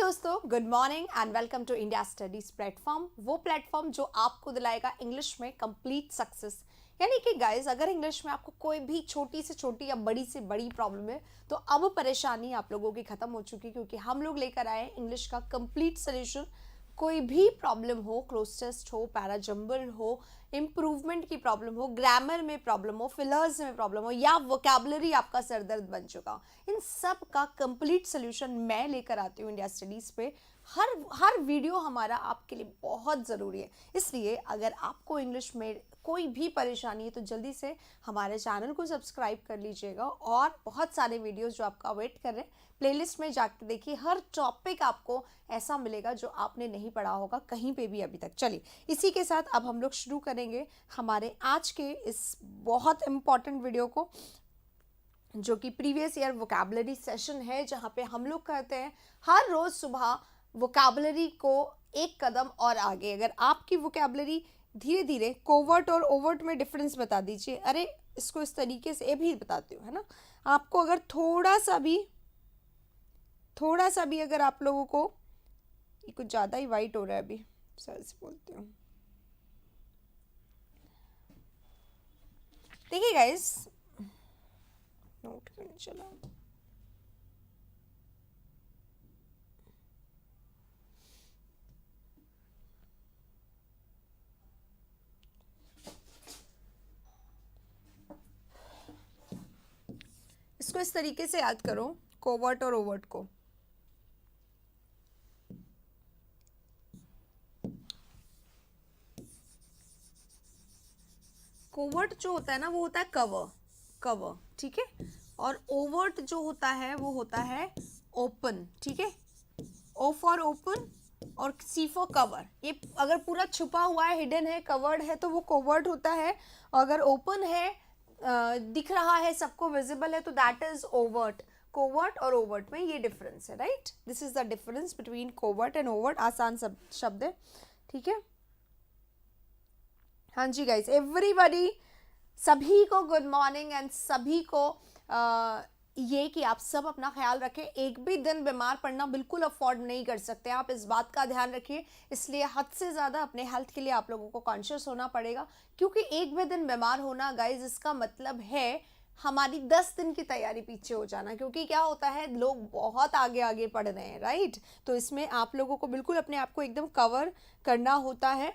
दोस्तों, good morning and welcome to India studies platform, वो platform जो आपको दिलाएगा इंग्लिश में कंप्लीट सक्सेस। यानी कि गाइस, अगर इंग्लिश में आपको कोई भी छोटी से छोटी या बड़ी से बड़ी प्रॉब्लम है तो अब परेशानी आप लोगों की खत्म हो चुकी, क्योंकि हम लोग लेकर आए इंग्लिश का कंप्लीट सोल्यूशन। कोई भी प्रॉब्लम हो, क्लोज टेस्ट हो, पैराजम्बल हो, इम्प्रूवमेंट की प्रॉब्लम हो, ग्रामर में प्रॉब्लम हो, फिलर्स में प्रॉब्लम हो, या वोकैबुलरी आपका सरदर्द बन चुका हो, इन सब का कंप्लीट सोल्यूशन मैं लेकर आती हूँ इंडिया स्टडीज़ पे। हर वीडियो हमारा आपके लिए बहुत ज़रूरी है, इसलिए अगर आपको इंग्लिश में कोई भी परेशानी है तो जल्दी से हमारे चैनल को सब्सक्राइब कर लीजिएगा। और बहुत सारे वीडियोस जो आपका वेट कर रहे हैं, प्लेलिस्ट में जाके देखिए, हर टॉपिक आपको ऐसा मिलेगा जो आपने नहीं पढ़ा होगा कहीं पे भी अभी तक। चलिए, इसी के साथ अब हम लोग शुरू करेंगे हमारे आज के इस बहुत इम्पॉर्टेंट वीडियो को, जो कि प्रीवियस ईयर वोकैबुलरी सेशन है, जहाँ पे हम लोग करते हैं हर रोज़ सुबह वोकैबुलरी को एक कदम और आगे। अगर आपकी वोकैबुलरी धीरे धीरे कोवर्ट और ओवर्ट में डिफरेंस बता दीजिए। अरे इसको इस तरीके से भी बताती हूँ, है ना। आपको अगर थोड़ा सा भी अगर आप लोगों को, ये कुछ ज़्यादा ही वाइट हो रहा है अभी, सर से बोलती हूँ। देखिए गाइस, नोट करने चला, इसको इस तरीके से याद करो, कोवर्ट और ओवर्ट को। कोवर्ट जो होता है ना, वो होता है कवर, ठीक है। और ओवर्ट जो होता है वो होता है ओपन, ठीक है। ओ फॉर ओपन और सी फॉर कवर। ये अगर पूरा छुपा हुआ है, हिडन है, कवर्ड है, तो वो कोवर्ट होता है। अगर ओपन है, दिख रहा है, सबको विजिबल है, तो दैट इज ओवर्ट। कोवर्ट और ओवर्ट में ये डिफरेंस है, right. This is the difference between covert and overt. आसान शब्द है, ठीक है। हाँ जी गाइस, एवरीबॉडी, सभी को गुड मॉर्निंग एंड सभी को ये कि आप सब अपना ख्याल रखें। एक भी दिन बीमार पड़ना बिल्कुल अफोर्ड नहीं कर सकते, आप इस बात का ध्यान रखिए। इसलिए हद से ज़्यादा अपने हेल्थ के लिए आप लोगों को कॉन्शियस होना पड़ेगा, क्योंकि एक भी दिन बीमार होना गाइज, इसका मतलब है हमारी 10 दिन की तैयारी पीछे हो जाना। क्योंकि क्या होता है, लोग बहुत आगे आगे पढ़ रहे हैं, राइट। तो इसमें आप लोगों को बिल्कुल अपने आप को एकदम कवर करना होता है,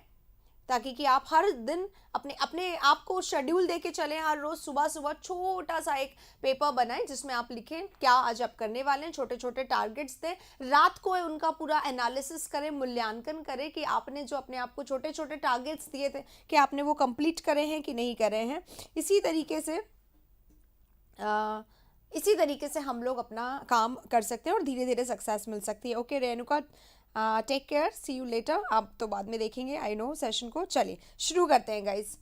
ताकि कि आप हर दिन अपने आप को शेड्यूल दे के चलें। हर रोज़ सुबह सुबह छोटा सा एक पेपर बनाएं, जिसमें आप लिखें क्या आज आप करने वाले हैं, छोटे छोटे टारगेट्स दें। रात को उनका पूरा एनालिसिस करें, मूल्यांकन करें कि आपने जो अपने आप को छोटे छोटे टारगेट्स दिए थे, कि आपने वो कंप्लीट करे हैं कि नहीं करे हैं। इसी तरीके से हम लोग अपना काम कर सकते हैं और धीरे धीरे सक्सेस मिल सकती है। Okay Renuka, take care, see you later. आप तो बाद में देखेंगे, आई नो, सेशन को। चलिए शुरू करते हैं गाइस।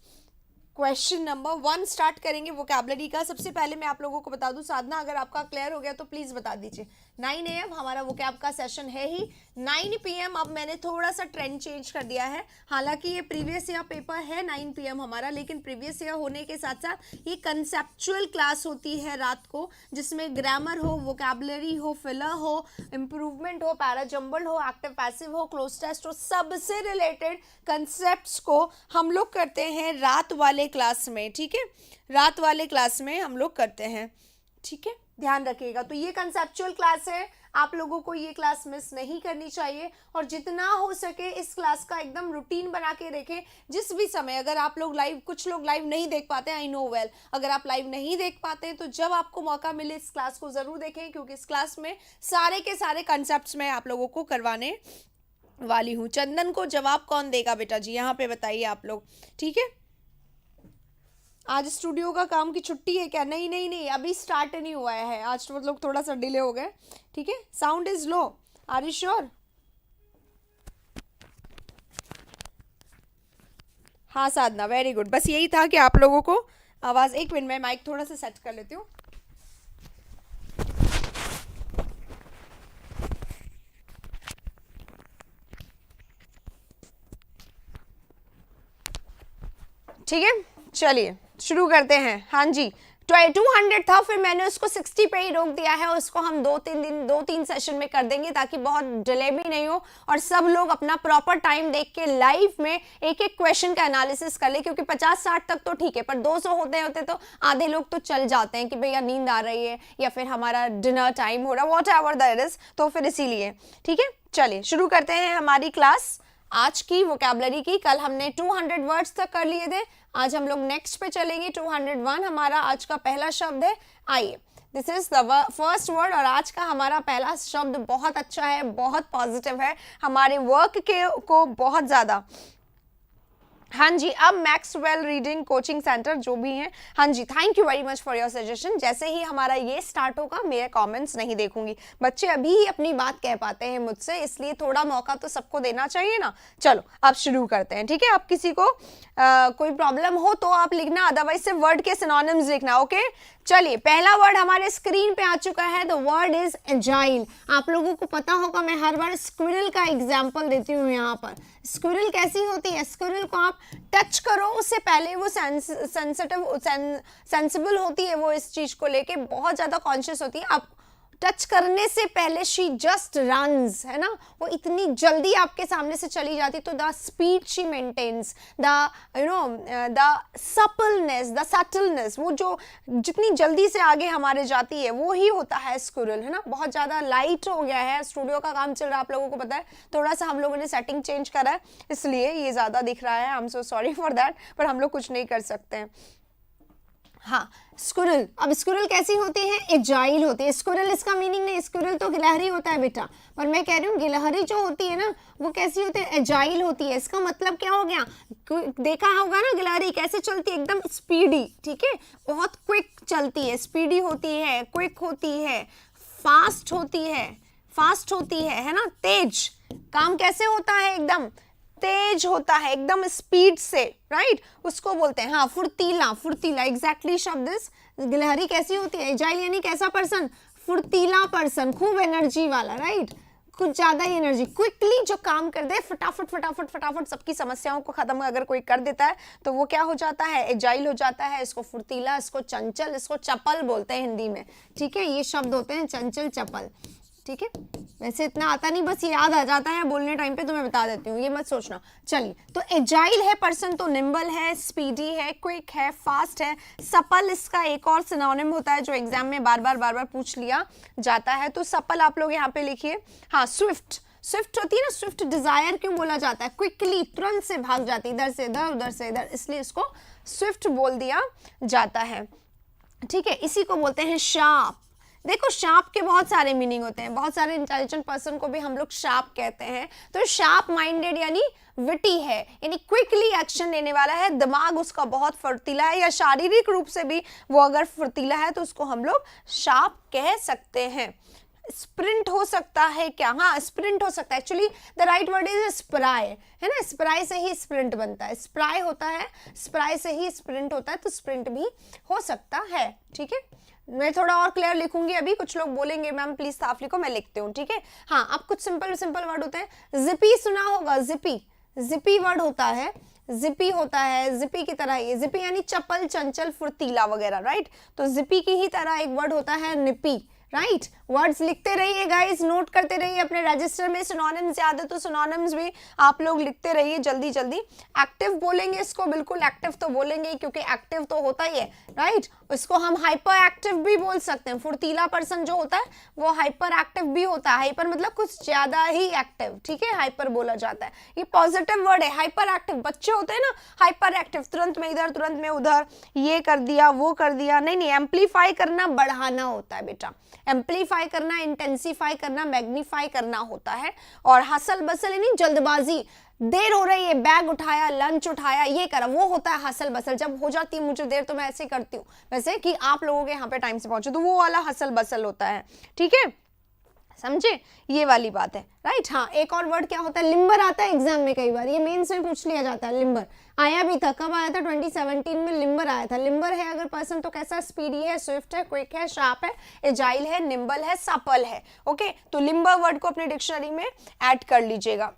क्वेश्चन नंबर 1 स्टार्ट करेंगे वोकैबुलरी का। सबसे पहले मैं आप लोगों को बता दूं, साधना अगर आपका क्लियर हो गया तो प्लीज़ बता दीजिए। 9 AM हमारा वोकैब का सेशन है ही। 9 PM अब मैंने थोड़ा सा ट्रेंड चेंज कर दिया है। हालांकि ये प्रीवियस ईयर पेपर है 9 PM हमारा, लेकिन प्रीवियस ईयर होने के साथ साथ ये कंसेप्चुअल क्लास होती है रात को, जिसमें ग्रामर हो, वोकैबुलरी हो, फिलर हो, इम्प्रूवमेंट हो, पैराजम्बल हो, एक्टिव पैसिव हो, क्लोज टेस्ट हो, सबसे रिलेटेड कंसेप्ट्स को हम लोग करते हैं रात वाले क्लास में, ठीक है। रात वाले क्लास में हम लोग करते हैं, ठीक है, ध्यान रखिएगा। तो ये कंसेप्चुअल क्लास है, आप लोगों को ये क्लास मिस नहीं करनी चाहिए। और जितना हो सके इस क्लास का एकदम रूटीन बना के रखें। जिस भी समय, अगर आप लोग लाइव, कुछ लोग लाइव नहीं देख पाते, आई नो वेल, अगर आप लाइव नहीं देख पाते तो जब आपको मौका मिले इस क्लास को ज़रूर देखें, क्योंकि इस क्लास में सारे के सारे कंसेप्ट्स मैं आप लोगों को करवाने वाली हूँ। चंदन को जवाब कौन देगा बेटा जी, यहाँ पे बताइए आप लोग, ठीक है। आज स्टूडियो का काम की छुट्टी है क्या? नहीं नहीं नहीं, अभी स्टार्ट नहीं हुआ है, आज तो लोग थोड़ा सा डिले हो गए, ठीक है। Sound is low, are you sure? हाँ साधना, वेरी गुड। बस यही था कि आप लोगों को आवाज़, एक मिनट में माइक थोड़ा सा सेट कर लेती हूँ। ठीक है, चलिए शुरू करते हैं। हाँ जी, 200 था, फिर मैंने उसको 60 पे ही रोक दिया है। उसको हम 2-3 सेशन में कर देंगे ताकि बहुत डिले भी नहीं हो और सब लोग अपना प्रॉपर टाइम देख के लाइव में एक एक क्वेश्चन का एनालिसिस कर ले, क्योंकि 50-60 तक तो ठीक है, पर 200 होते होते तो आधे लोग तो चल जाते हैं कि भैया नींद आ रही है या फिर हमारा डिनर टाइम हो रहा है, वॉट एवर दैट इज, तो फिर इसीलिए। ठीक है, चलिए शुरू करते हैं हमारी क्लास आज की वोकैबुलरी की। कल हमने 200 वर्ड्स तक कर लिए थे, आज हम लोग नेक्स्ट पे चलेंगे। 201 हमारा आज का पहला शब्द है। आइए, this is the first word और आज का हमारा पहला शब्द बहुत अच्छा है, बहुत पॉजिटिव है, हमारे वर्क के को बहुत ज़्यादा। हाँ जी, अब मैक्सवेल रीडिंग कोचिंग सेंटर जो भी हैं, हाँ जी, thank you very much for your suggestion. जैसे ही हमारा ये स्टार्ट होगा मेरे कमेंट्स नहीं देखूंगी, बच्चे अभी ही अपनी बात कह पाते हैं मुझसे, इसलिए थोड़ा मौका तो सबको देना चाहिए ना। चलो अब शुरू करते हैं, ठीक है। आप किसी को कोई प्रॉब्लम हो तो आप लिखना, अदरवाइज से वर्ड के सिनोनिम्स लिखना, ओके। चलिए, पहला वर्ड हमारे स्क्रीन पे आ चुका है, द वर्ड इज एजाइल। आप लोगों को पता होगा मैं हर बार स्क्विरल का एग्जाम्पल देती हूँ यहाँ पर। स्क्विरल कैसी होती है, स्क्विरल को आप टच करो उससे पहले वो सेंसिबल होती है, वो इस चीज को लेके बहुत ज्यादा कॉन्शियस होती है। आप टच करने से पहले शी जस्ट रन्स, है ना, वो इतनी जल्दी आपके सामने से चली जाती, तो the speed she maintains, the the suppleness, the subtleness, वो जो जितनी जल्दी से आगे हमारे जाती है वो ही होता है स्क्विरल, है ना। बहुत ज़्यादा लाइट हो गया है, स्टूडियो का काम चल रहा है, आप लोगों को पता है, थोड़ा सा हम लोगों ने सेटिंग चेंज करा है इसलिए ये ज़्यादा दिख रहा है, I am so sorry for that, पर हम लोग कुछ नहीं कर सकते हैं। हाँ, स्क्विरल। अब स्क्विरल कैसी होती है, एजाइल होती है। स्क्विरल इसका मीनिंग नहीं, स्क्विरल तो गिलहरी होता है बेटा, पर मैं कह रही हूँ गिलहरी जो होती है ना वो कैसी होती है, एजाइल होती है। इसका मतलब क्या हो गया, देखा होगा ना गिलहरी कैसे चलती है, एकदम स्पीडी, ठीक है, बहुत क्विक चलती है, स्पीडी होती है, क्विक होती है, फास्ट होती है ना, तेज। काम कैसे होता है, एकदम तेज होता है, एकदम स्पीड से, राइट, उसको बोलते हैं। हाँ, फुर्तीला एग्जैक्टली शब्द इस। गिलहरी कैसी होती है, एजाइल यानी कैसा पर्सन, फुर्तीला पर्सन, खूब एनर्जी वाला, राइट, कुछ ज्यादा ही एनर्जी, क्विकली जो काम कर दे, फटाफट सबकी समस्याओं को खत्म अगर कोई कर देता है तो वो क्या हो जाता है, एजाइल हो जाता है। इसको फुर्तीला, इसको चंचल, इसको चपल बोलते हैं हिंदी में, ठीक है। ये शब्द होते हैं चंचल, चपल, ठीक है। वैसे इतना आता नहीं, बस याद आ जाता है बोलने टाइम पे, तो मैं बता देती हूँ, ये मत सोचना। चलिए, तो एजाइल है पर्सन तो निम्बल है, स्पीडी है, क्विक है, फास्ट है। सपल इसका एक और सिनोनिम होता है जो एग्जाम में बार बार पूछ लिया जाता है, तो सपल आप लोग यहाँ पे लिखिए। हाँ, स्विफ्ट होती है ना, स्विफ्ट डिजायर क्यों बोला जाता है, क्विकली, तुरंत से भाग जाती, इधर से इधर, उधर से इधर, इसलिए इसको स्विफ्ट बोल दिया जाता है, ठीक है। इसी को बोलते हैं शार्प। देखो, शार्प के बहुत सारे मीनिंग होते हैं, बहुत सारे इंटेलिजेंट पर्सन को भी हम लोग शार्प कहते हैं। तो शार्प माइंडेड यानी विटी है, यानी क्विकली एक्शन लेने वाला है, दिमाग उसका बहुत फुर्तीला है, या शारीरिक रूप से भी वो अगर फुर्तीला है तो उसको हम लोग शार्प कह सकते हैं। स्प्रिंट हो सकता है क्या, हाँ स्प्रिंट हो सकता है, actually the right word is spry, है ना, स्प्राई से ही स्प्रिंट बनता है, स्प्राई होता है, स्प्राई से ही स्प्रिंट होता है, तो स्प्रिंट भी हो सकता है, ठीक है। मैं थोड़ा और क्लियर लिखूंगी, अभी कुछ लोग बोलेंगे मैम प्लीज साफ लिखो, मैं लिखती हूँ, ठीक है। हाँ, अब कुछ सिंपल वर्ड होते हैं। जिपी सुना होगा, जिपी वर्ड होता है, जिपी की तरह, ये जिपी यानी चपल, चंचल, फुर्तीला वगैरह, राइट। तो जिपी की ही तरह एक वर्ड होता है निपी, राइट। वर्ड्स लिखते रहिए गाइस, नोट करते रहिए अपने रजिस्टर में, सिनोनिम्स याद है तो सिनोनिम्स भी आप लोग लिखते रहिए जल्दी। एक्टिव बोलेंगे इसको, बिल्कुल एक्टिव तो बोलेंगे क्योंकि एक्टिव तो होता ही है, राइट। इसको हम हाइपर एक्टिव भी बोल सकते हैं। फुर्तीला पर्सन जो होता है वो हाइपर एक्टिव भी होता है, हाइपर मतलब कुछ ज्यादा ही एक्टिव, ठीक है, हाइपर बोला जाता है। ये पॉजिटिव वर्ड है, हाइपर एक्टिव। बच्चे होते हैं ना हाइपर एक्टिव, तुरंत में इधर, तुरंत में उधर, ये कर दिया, वो कर दिया, नहीं, एम्पलीफाई करना, बढ़ाना होता है बेटा। एम्पलीफाई करना, इंटेंसिफाई करना, मैग्नीफाई करना होता है। और हसल बसल यानी जल्दबाजी, देर हो रही है, बैग उठाया, लंच उठाया, ये करा, वो होता है हसल बसल। जब हो जाती है मुझे देर तो मैं ऐसे करती हूँ, वैसे कि आप लोगों के यहाँ पे टाइम से पहुंचे, तो वो वाला हसल बसल होता है, ठीक है, समझे, ये वाली बात है, राइट। हाँ, एक और वर्ड क्या होता है, लिम्बर आता है एग्जाम में, कई बार ये मेंस में पूछ लिया जाता है। लिम्बर आया भी था, कब आया था, 2017 में लिम्बर आया था। लिम्बर है अगर पर्सन तो कैसा, स्पीडी है, स्विफ्ट है, क्विक है, शार्प है, एजाइल है, निम्बल है, सपल है, ओके। तो लिम्बर वर्ड को अपने डिक्शनरी में ऐड कर लीजिएगा।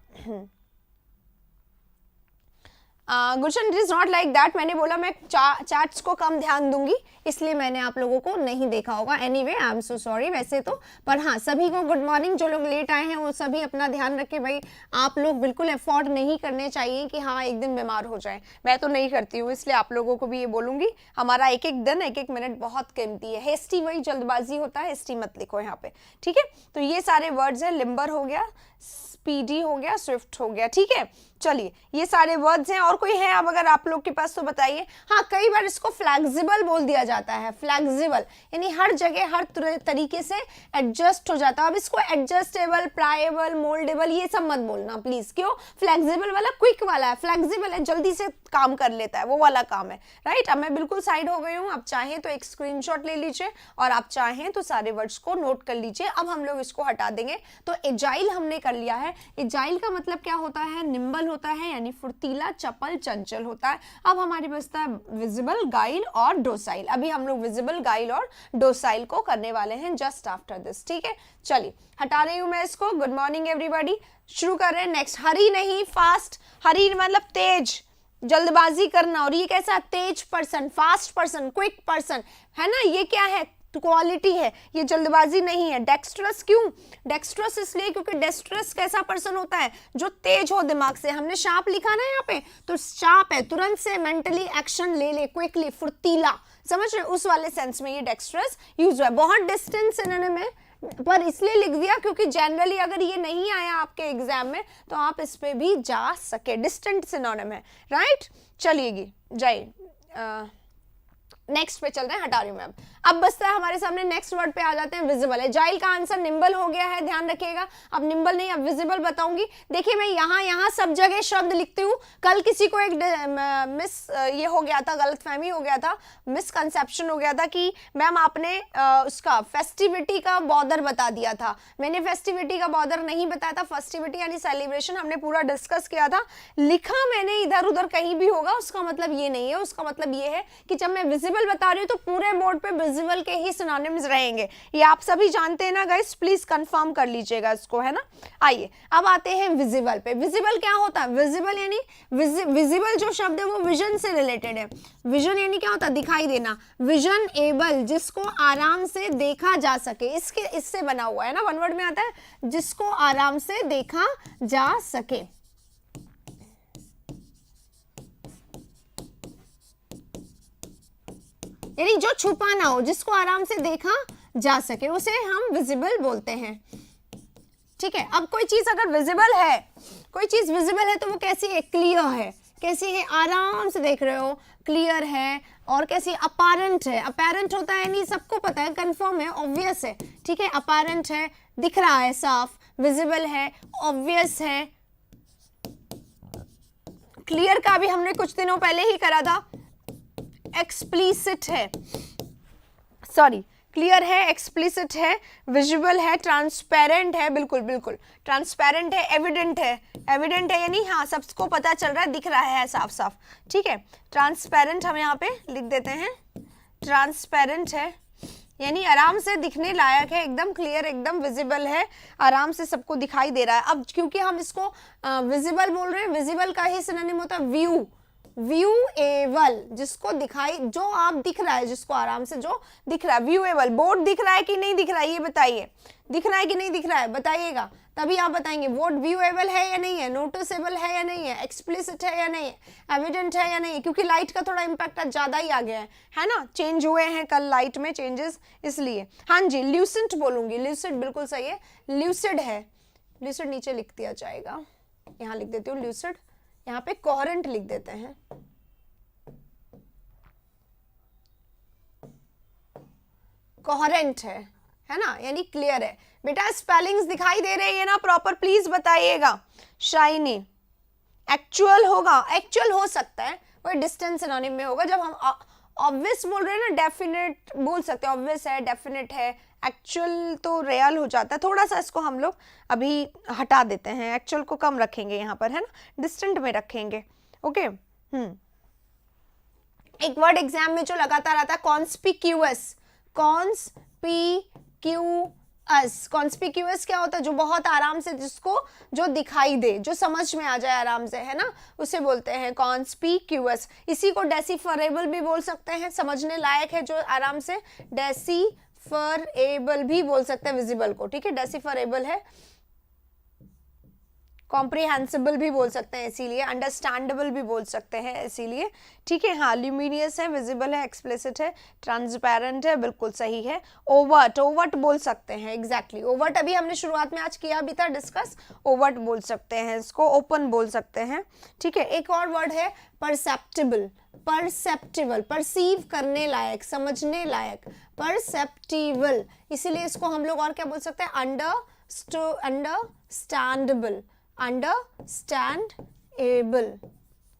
Gulshan, it is not like that. मैंने बोला मैं चैट्स को कम ध्यान दूंगी, इसलिए मैंने आप लोगों को नहीं देखा होगा। Anyway I am so sorry वैसे तो, पर हाँ सभी को गुड मॉर्निंग। जो लोग लेट आए हैं वो सभी अपना ध्यान रखें भाई। आप लोग बिल्कुल अफोर्ड नहीं करने चाहिए कि हाँ एक दिन बीमार हो जाए, मैं तो नहीं करती हूँ, इसलिए आप लोगों को भी ये बोलूंगी, हमारा एक एक दिन एक एक मिनट बहुत कीमती है। हेस्टी वही जल्दबाजी होता है, हेस्टी मत लिखो यहाँ पे, ठीक है। तो ये सारे वर्ड्स हैं, लिम्बर हो गया, स्पीडी हो गया, स्विफ्ट हो गया, ठीक है। चलिए ये सारे वर्ड्स हैं, और कोई है अब अगर आप लोग के पास तो बताइए। हाँ कई बार इसको फ्लेक्सिबल बोल दिया जाता है, फ्लेक्सिबल यानी हर जगह हर तरीके से एडजस्ट हो जाता है। अब इसको एडजस्टेबल, प्राएबल, मोल्डेबल ये सब मत बोलना प्लीज। क्यों? फ्लेक्सिबल वाला क्विक वाला है, फ्लेक्सिबल है जल्दी से काम कर लेता है, वो वाला काम है, राइट। अब मैं बिल्कुल साइड हो गई हूँ, आप चाहें तो एक स्क्रीनशॉट ले लीजिए और आप चाहें तो सारे वर्ड्स को नोट कर लीजिए। अब हम लोग इसको हटा देंगे। तो एजाइल हमने कर लिया है। एजाइल का मतलब क्या होता है? निम्बल होता है, यानी फुर्तीला, चपल, चंचल होता है। अब हमारे बचता है विजिबल, गाइल और डोसाइल। अभी हम लोग विजिबल, गाइल और डोसाइल को करने वाले हैं जस्ट आफ्टर दिस, ठीक है। चलिए हटा रही हूं मैं इसको। गुड मॉर्निंग एवरीबॉडी, शुरू कर रहे हैं। नेक्स्ट, हरी नहीं फास्ट। हरी मतलब तेज, जल्दबाजी करना, और ये कैसा? तेज person, fast person, quick person, है ना। ये क्या है? क्वालिटी है, ये जल्दबाजी नहीं है। डेक्स्ट्रस, क्यों डेक्स्ट्रस? इसलिए क्योंकि डेक्स्ट्रस कैसा पर्सन होता है? जो तेज हो दिमाग से। हमने शार्प लिखा ना यहाँ पे, तो शार्प है, तुरंत से मेंटली एक्शन ले ले, क्विकली, फुर्तीला, समझ रहे? उस वाले सेंस में ये डेक्स्ट्रस यूज हुआ है। बहुत डिस्टेंस सिनोनिम में, पर इसलिए लिख दिया क्योंकि जनरली अगर ये नहीं आया आपके एग्जाम में तो आप इस पे भी जा सके। डिस्टेंट सिनोनिम है, राइट। चलिएगी जाइए, नेक्स्ट पे चल रहे हैं, हटा रही हूं मैं। अब बचता है हमारे सामने नेक्स्ट वर्ड पे आ जाते हैं, विजिबल। एजाइल का आंसर निम्बल हो गया है, ध्यान रखिएगा। अब निम्बल नहीं, अब विजिबल बताऊंगी। देखिए मैं यहाँ सब जगह शब्द लिखती हूँ। कल किसी को एक ये हो गया था, गलतफहमी हो गया था, मिसकंसेप्शन हो गया था कि मैम आपने उसका फेस्टिविटी का बॉर्डर बता दिया था। मैंने फेस्टिविटी का बॉर्डर नहीं बताया था। फेस्टिविटी यानी सेलिब्रेशन हमने पूरा डिस्कस किया था, लिखा मैंने इधर उधर कहीं भी होगा, उसका मतलब ये नहीं है। उसका मतलब ये है कि जब मैं विजिबल बता रही हूँ तो पूरे बोर्ड पे विजिबल के ही सिनोनिम्स रहेंगे। ये आप सभी जानते हैं ना गाइस, प्लीज कंफर्म कर लीजिएगा इसको, है ना। आइए अब आते हैं विजिबल पे। विजिबल क्या होता है? विजिबल यानी विजिबल जो शब्द है वो विजन से रिलेटेड है। विजन यानी क्या होता है? दिखाई देना। विजन एबल, जिसको आराम से देखा जा सके, इससे बना हुआ है ना, वन वर्ड में आता है, जिसको आराम से देखा जा सके। यानी जो छुपा ना हो, जिसको आराम से देखा जा सके, उसे हम विजिबल बोलते हैं, ठीक है। अब कोई चीज अगर विजिबल है, कोई चीज विजिबल है तो वो कैसी है? क्लियर है। कैसी है? आराम से देख रहे हो, क्लियर है। और कैसी? अपैरेंट है। अपैरेंट होता है यानी सबको पता है, कंफर्म है, ऑब्वियस है, ठीक है। अपैरेंट है, दिख रहा है साफ। विजिबल है, ऑब्वियस है। क्लियर का भी हमने कुछ दिनों पहले ही करा था। एक्सप्लिसिट है, सॉरी, क्लियर है, एक्सप्लिसिट है, विजुअल है, ट्रांसपेरेंट है, बिल्कुल बिल्कुल ट्रांसपेरेंट है, एविडेंट है। एविडेंट है यानी हाँ सबको पता चल रहा है, दिख रहा है साफ साफ, ठीक है। ट्रांसपेरेंट हम यहाँ पे लिख देते हैं, ट्रांसपेरेंट है यानी आराम से दिखने लायक है, एकदम क्लियर, एकदम विजिबल है, आराम से सबको दिखाई दे रहा है। अब क्योंकि हम इसको विजिबल बोल रहे हैं, विजिबल का ही सिनोनिम होता है व्यू। व्यूएबल, जिसको दिखाई, जो आप दिख रहा है, जिसको आराम से जो दिख रहा है, व्यूएबल। बोर्ड दिख रहा है कि नहीं दिख रहा है ये बताइए, दिख रहा है कि नहीं दिख रहा है बताइएगा, तभी आप बताएंगे बोर्ड व्यूएबल है या नहीं है, नोटिसेबल है या नहीं है, एक्सप्लिसिट है या नहीं है, एविडेंट है या नहीं है। क्योंकि लाइट का थोड़ा इम्पैक्ट आज ज्यादा ही आ गया है ना, चेंज हुए हैं कल लाइट में चेंजेस, इसलिए। हाँ जी, ल्यूसेंट बोलूंगी, ल्यूसिड बिल्कुल सही है, ल्यूसिड है। ल्यूसिड नीचे लिख दिया जाएगा, यहाँ लिख देती हूँ ल्यूसिड, यहाँ पे कोहेरेंट लिख देते हैं, कोहेरेंट है ना, यानी क्लियर है। बेटा स्पेलिंग्स दिखाई दे रही है ना प्रॉपर, प्लीज बताइएगा। शाइनी, एक्चुअल होगा, एक्चुअल हो सकता है, वही डिस्टेंस सिनोनिम में होगा। जब हम ऑब्वियस बोल रहे हैं ना, डेफिनेट बोल सकते हैं, ऑब्वियस है, डेफिनेट है, एक्चुअल तो रियल हो जाता है। थोड़ा सा इसको हम लोग अभी हटा देते हैं, एक्चुअल को कम रखेंगे यहाँ पर, है ना, डिस्टेंट में रखेंगे, ओके। एक वर्ड एग्जाम में जो लगातार आता है, कॉन्स्पिक्यूअस, कॉन्स्पिक्यूअस, अस। कॉन्स्पिक्यूअस क्या होता है? जो बहुत आराम से, जिसको जो दिखाई दे, जो समझ में आ जाए आराम से, है ना, उसे बोलते हैं कॉन्स्पिक्यूअस। इसी को डेसिफरेबल भी बोल सकते हैं, समझने लायक है जो आराम से, डेसिफरेबल भी बोल सकते हैं विजिबल को, ठीक है, डेसिफरेबल है। कॉम्प्रिहेंसिबल भी बोल सकते हैं इसीलिए, अंडरस्टैंडेबल भी बोल सकते हैं इसीलिए, ठीक है। हाँ, ल्यूमिनियस है, विजिबल है, एक्सप्लिसिट है, ट्रांसपेरेंट है, बिल्कुल सही है। ओवर्ट, ओवर्ट बोल सकते हैं, एग्जैक्टली ओवर्ट अभी हमने शुरुआत में आज किया भी था डिस्कस, ओवर्ट बोल सकते हैं इसको, ओपन बोल सकते हैं, ठीक है। एक और वर्ड है परसेप्टिबल, परसेप्टिबल, परसीव करने लायक, समझने लायक, परसेप्टिबल, इसीलिए इसको हम लोग और क्या बोल सकते हैं? अंडरस्टैंडेबल, अंडरस्टैंडेबल,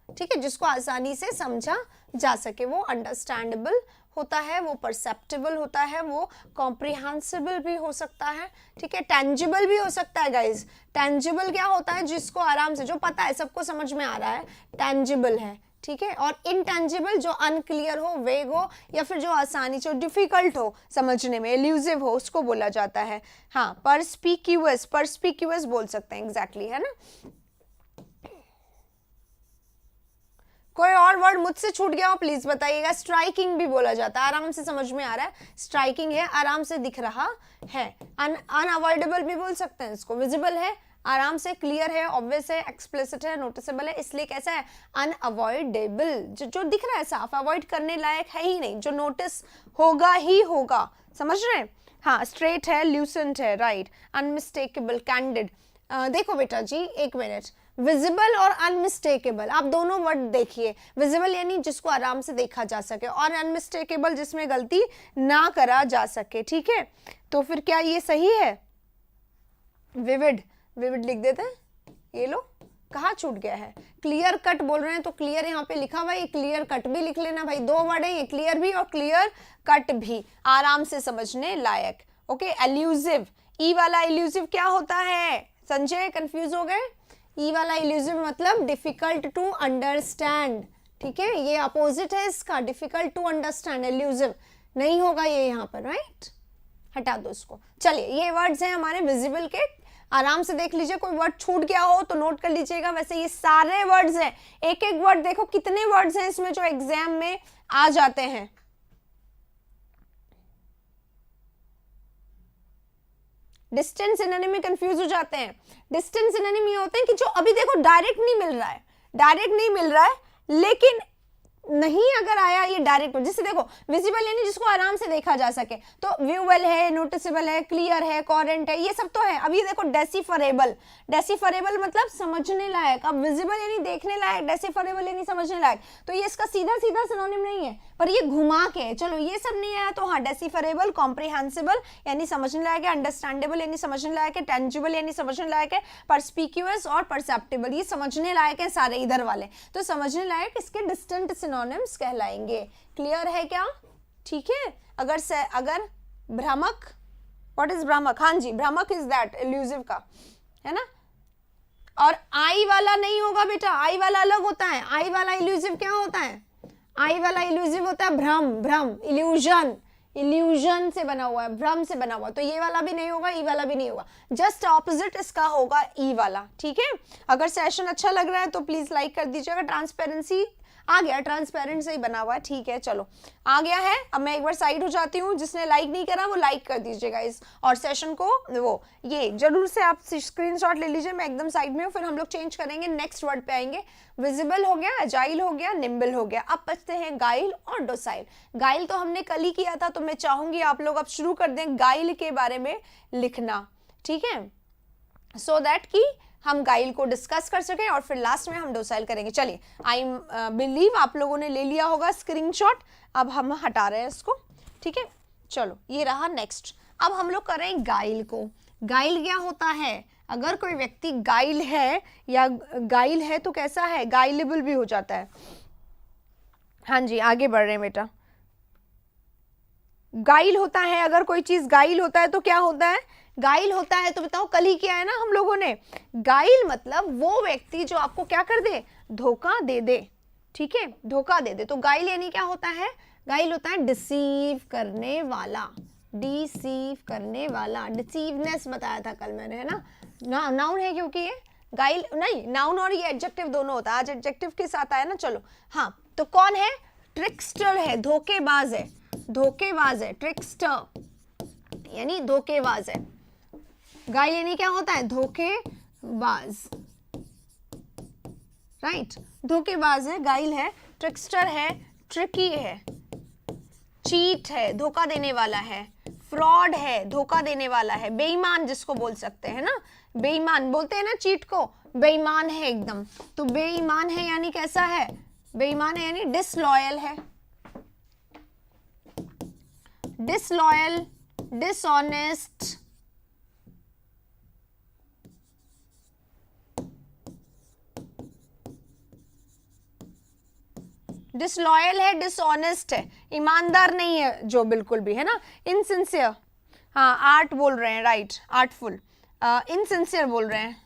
ठीक है, जिसको आसानी से समझा जा सके वो अंडरस्टैंडेबल होता है, वो परसेप्टेबल होता है, वो कॉम्प्रिहेंसिबल भी हो सकता है, ठीक है, टेंजिबल भी हो सकता है गाइज। टेंजिबल क्या होता है? जिसको आराम से, जो पता है, सबको समझ में आ रहा है, टेंजिबल है, ठीक है। और इनटेंजिबल जो अनक्लियर हो, वेग हो, या फिर जो आसानी से, डिफिकल्ट हो समझने में, एल्यूसिव हो, उसको बोला जाता है। हाँ, परस्पिक्यूअस, परस्पिक्यूअस बोल सकते हैं, एग्जैक्टली, है ना। कोई और वर्ड मुझसे छूट गया हो प्लीज बताइएगा। स्ट्राइकिंग भी बोला जाता है, आराम से समझ में आ रहा है, स्ट्राइकिंग है, आराम से दिख रहा है। अनअवॉइडेबल भी बोल सकते हैं इसको, विजिबल है, आराम से, क्लियर है, ऑब्वियस है, एक्सप्लिसिट है, नोटिसेबल है, इसलिए कैसा है? अनअवॉइडेबल, जो दिख रहा है साफ, अवॉइड करने लायक है ही नहीं, जो नोटिस होगा ही होगा, समझ रहे हैं। हाँ, स्ट्रेट है, ल्यूसेंट है, राइट, अनमिस्टेकेबल, कैंडिड। देखो बेटा जी, एक मिनट, विजिबल और अनमिस्टेकेबल, आप दोनों वर्ड देखिए। विजिबल यानी जिसको आराम से देखा जा सके, और अनमिस्टेकेबल जिसमें गलती ना करा जा सके, ठीक है। तो फिर क्या ये सही है? विविड, विविड लिख देते हैं, ये लो, कहाँ छूट गया है? क्लियर कट बोल रहे हैं तो क्लियर यहाँ पे लिखा हुआ है, ये क्लियर कट भी लिख लेना भाई, दो वर्ड है ये, क्लियर भी और क्लियर कट भी, आराम से समझने लायक, ओके। एल्यूसिव, ई वाला एल्यूसिव क्या होता है? संजय कंफ्यूज हो गए? ई वाला इल्यूसिव मतलब डिफिकल्ट टू अंडरस्टैंड, ठीक है, ये अपोजिट है इसका, डिफिकल्ट टू अंडरस्टैंड, इल्यूसिव नहीं होगा ये यहाँ पर, राइट, हटा दो इसको। चलिए, ये वर्ड्स हैं हमारे विजिबल के, आराम से देख लीजिए, कोई वर्ड छूट गया हो तो नोट कर लीजिएगा। वैसे ये सारे वर्ड्स हैं, एक एक वर्ड देखो कितने वर्ड्स हैं इसमें जो एग्जाम में आ जाते हैं। डिस्टेंस सिनोनिम में कंफ्यूज हो जाते हैं। डिस्टेंस सिनोनिम ये होते हैं कि जो अभी देखो डायरेक्ट नहीं मिल रहा है, डायरेक्ट नहीं मिल रहा है, लेकिन नहीं अगर आया ये डायरेक्ट, जिससे देखो विजिबल यानी जिसको आराम से देखा जा सके, तो व्यूएबल है, नोटिसेबल है, क्लियर है, कोहेरेंट है, ये सब तो है। अब ये देखो डेसिफरेबल, डेसिफरेबल मतलब समझने लायक। अब विजिबल यानी देखने लायक, डेसिफरेबल यानी समझने लायक, तो ये इसका सीधा सीधा सिनोनिम नहीं है, पर ये घुमा के, चलो ये सब नहीं आया तो हाँ, डेसिफरेबल, कॉम्प्रिहेंसिबल यानी समझने लायक है, अंडरस्टैंडेबल यानी समझने लायक है, टेंजिबल यानी समझने लायक है, परस्पिक्यूअस और परसेप्टेबल ये समझने लायक है सारे इधर वाले, तो समझने लायक इसके डिस्टेंट सिनोनिम्स कहलाएंगे। क्लियर है क्या? ठीक है। अगर भ्रामक, व्हाट इज भ्रामक? हाँ जी, भ्रामक इज दैट इल्यूसिव का, है ना। और आई वाला नहीं होगा बेटा, आई वाला अलग होता है। आई वाला इल्यूसिव क्या होता है? आई वाला इल्यूसिव होता है भ्रम, भ्रम, इल्यूजन, इल्यूजन से बना हुआ है, भ्रम से बना हुआ, तो ये वाला भी नहीं होगा, ई वाला भी नहीं होगा, जस्ट ऑपोजिट इसका होगा ई वाला, ठीक है। अगर सेशन अच्छा लग रहा है तो प्लीज लाइक कर दीजिएगा। ट्रांसपेरेंसी आ गया, ट्रांसपेरेंट से ही बना हुआ है, ठीक है, चलो आ गया है। अब मैं एक बार साइड हो जाती हूँ, जिसने लाइक नहीं करा वो लाइक कर दीजिएगा इस, और सेशन को वो ये जरूर से आप स्क्रीनशॉट ले लीजिए, मैं एकदम साइड में हूँ। फिर हम लोग चेंज करेंगे, नेक्स्ट वर्ड पे आएंगे। विजिबल हो गया, एजाइल हो गया, निम्बल हो गया, अब बचते हैं गाइल और डोसाइल। गाइल तो हमने कल ही किया था, तो मैं चाहूंगी आप लोग अब शुरू कर दें गाइल के बारे में लिखना, ठीक है, सो दैट कि हम गाइल को डिस्कस कर सकें और फिर लास्ट में हम डोसाइल करेंगे। चलिए, आई बिलीव आप लोगों ने ले लिया होगा स्क्रीनशॉट, अब हम हटा रहे हैं इसको, ठीक है। चलो, ये रहा नेक्स्ट। अब हम लोग करें गाइल को। गाइल क्या होता है? अगर कोई व्यक्ति गाइल है या गाइल है तो कैसा है? गाइलेबल भी हो जाता है। हाँ जी, आगे बढ़ रहे हैं बेटा। गाइल होता है, अगर कोई चीज गाइल होता है तो क्या होता है? गाइल होता है तो बताओ, कल ही किया है ना हम लोगों ने। गाइल मतलब वो व्यक्ति जो आपको क्या कर दे? धोखा दे दे, ठीक है, धोखा दे दे। तो गाइल यानी क्या होता है? गाइल होता है डिसीव करने वाला, डिसीव करने वाला, डिसीवनेस बताया था कल मैंने, है ना, नाउन है क्योंकि ये गाइल नहीं, नाउन और ये एडजेक्टिव दोनों होता है, आज एडजेक्टिव के साथ आया ना। चलो हाँ, तो कौन है, ट्रिक्स्टर है, धोखेबाज है, धोखेबाज है, ट्रिक्स्टर यानी धोखेबाज है। गाइल यानी क्या होता है, धोखेबाज, राइट, धोखेबाज है, गाइल है, ट्रिक्स्टर है, ट्रिकी है, चीट है, धोखा देने वाला है, फ्रॉड है, धोखा देने वाला है, बेईमान जिसको बोल सकते हैं ना, बेईमान बोलते हैं ना चीट को, बेईमान है एकदम। तो बेईमान है यानी कैसा है, बेईमान है यानी डिसलॉयल है, डिसलॉयल, डिसऑनेस्ट, डिसलॉयल है, डिसऑनेस्ट है, ईमानदार नहीं है जो बिल्कुल भी, है ना, इनसिंसियर, हाँ आर्ट बोल रहे हैं, राइट, आर्टफुल, इनसिंसियर बोल रहे हैं,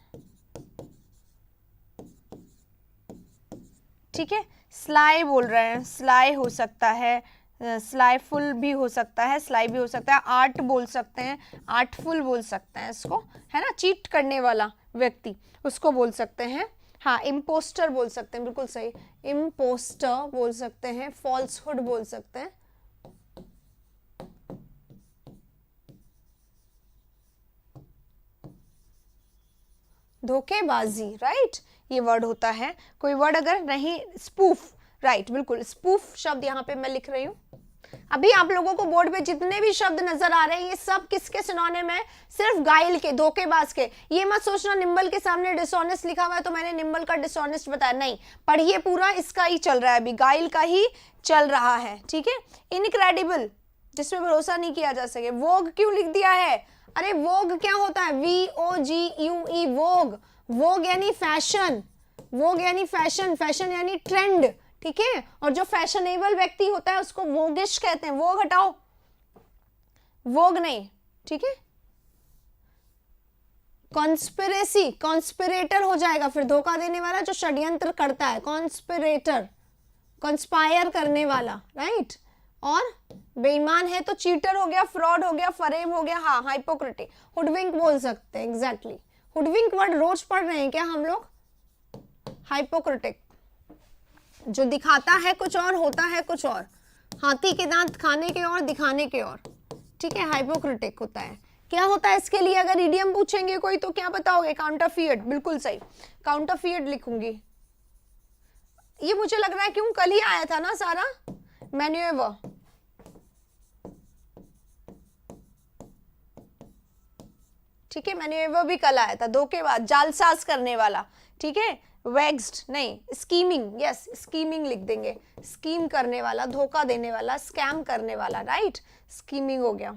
ठीक है, स्लाई बोल रहे हैं, स्लाई हो सकता है, स्लाईफुल भी हो सकता है, स्लाई भी हो सकता है, आर्ट बोल सकते हैं, आर्टफुल बोल सकते हैं इसको, है ना, चीट करने वाला व्यक्ति उसको बोल सकते हैं। हाँ, इम्पोस्टर बोल सकते हैं, बिल्कुल सही, इम्पोस्टर बोल सकते हैं, फॉल्सहुड बोल सकते हैं, धोखेबाजी, राइट, ये वर्ड होता है। कोई वर्ड अगर नहीं, स्पूफ, राइट, बिल्कुल, स्पूफ शब्द यहाँ पे मैं लिख रही हूँ। अभी आप लोगों को बोर्ड पे जितने भी शब्द नजर आ रहे हैं ये सब किसके सिनोनिम है, सिर्फ गाइल के, धोखेबाज के। ये मत सोचना निम्बल के सामने डिसऑनेस्ट लिखा हुआ है तो मैंने निम्बल का डिसऑनेस्ट बताया, नहीं, पढ़िए पूरा, इसका ही चल रहा है अभी, गाइल का ही चल रहा है, ठीक है। इनक्रेडिबल, जिसमें भरोसा नहीं किया जा सके, वोग क्यों लिख दिया है, अरे वोग क्या होता है, VOGUE, वोग, वोग यानी फैशन, वोग यानी फैशन, फैशन यानी ट्रेंड, ठीक है। और जो फैशनेबल व्यक्ति होता है उसको वोगिश कहते हैं, वोग हटाओ, वोग नहीं, ठीक है। कॉन्स्पिरेसी, कॉन्स्पिरेटर हो जाएगा फिर, धोखा देने वाला जो षड्यंत्र करता है, कॉन्स्पिरेटर, कॉन्स्पायर करने वाला, राइट। और बेईमान है तो चीटर हो गया, फ्रॉड हो गया, फरेब हो गया, हाँ हाइपोक्रेटिक, हुडविंक बोल सकते हैं, एग्जैक्टली, हुडविंक वर्ड रोज पढ़ रहे हैं क्या हम लोग, हाइपोक्रेटिक, जो दिखाता है कुछ और होता है कुछ और, हाथी के दांत खाने के और दिखाने के और, ठीक है, हाइपोक्रेटिक होता है। क्या होता है इसके लिए अगर इडियम पूछेंगे कोई तो क्या बताओगे, काउंटरफियट, बिल्कुल सही, काउंटरफियट लिखूंगी। ये मुझे लग रहा है क्यों कल ही आया था ना सारा, मैन्यूएवर, ठीक है, मैन्यूएवर भी कल आया था, धोखेबाज, जालसाज करने वाला, ठीक है, वैक्स्ड नहीं, स्कीमिंग, यस स्कीमिंग लिख देंगे, स्कीम करने वाला, धोखा देने वाला, स्कैम करने वाला, राइट, स्कीमिंग हो गया।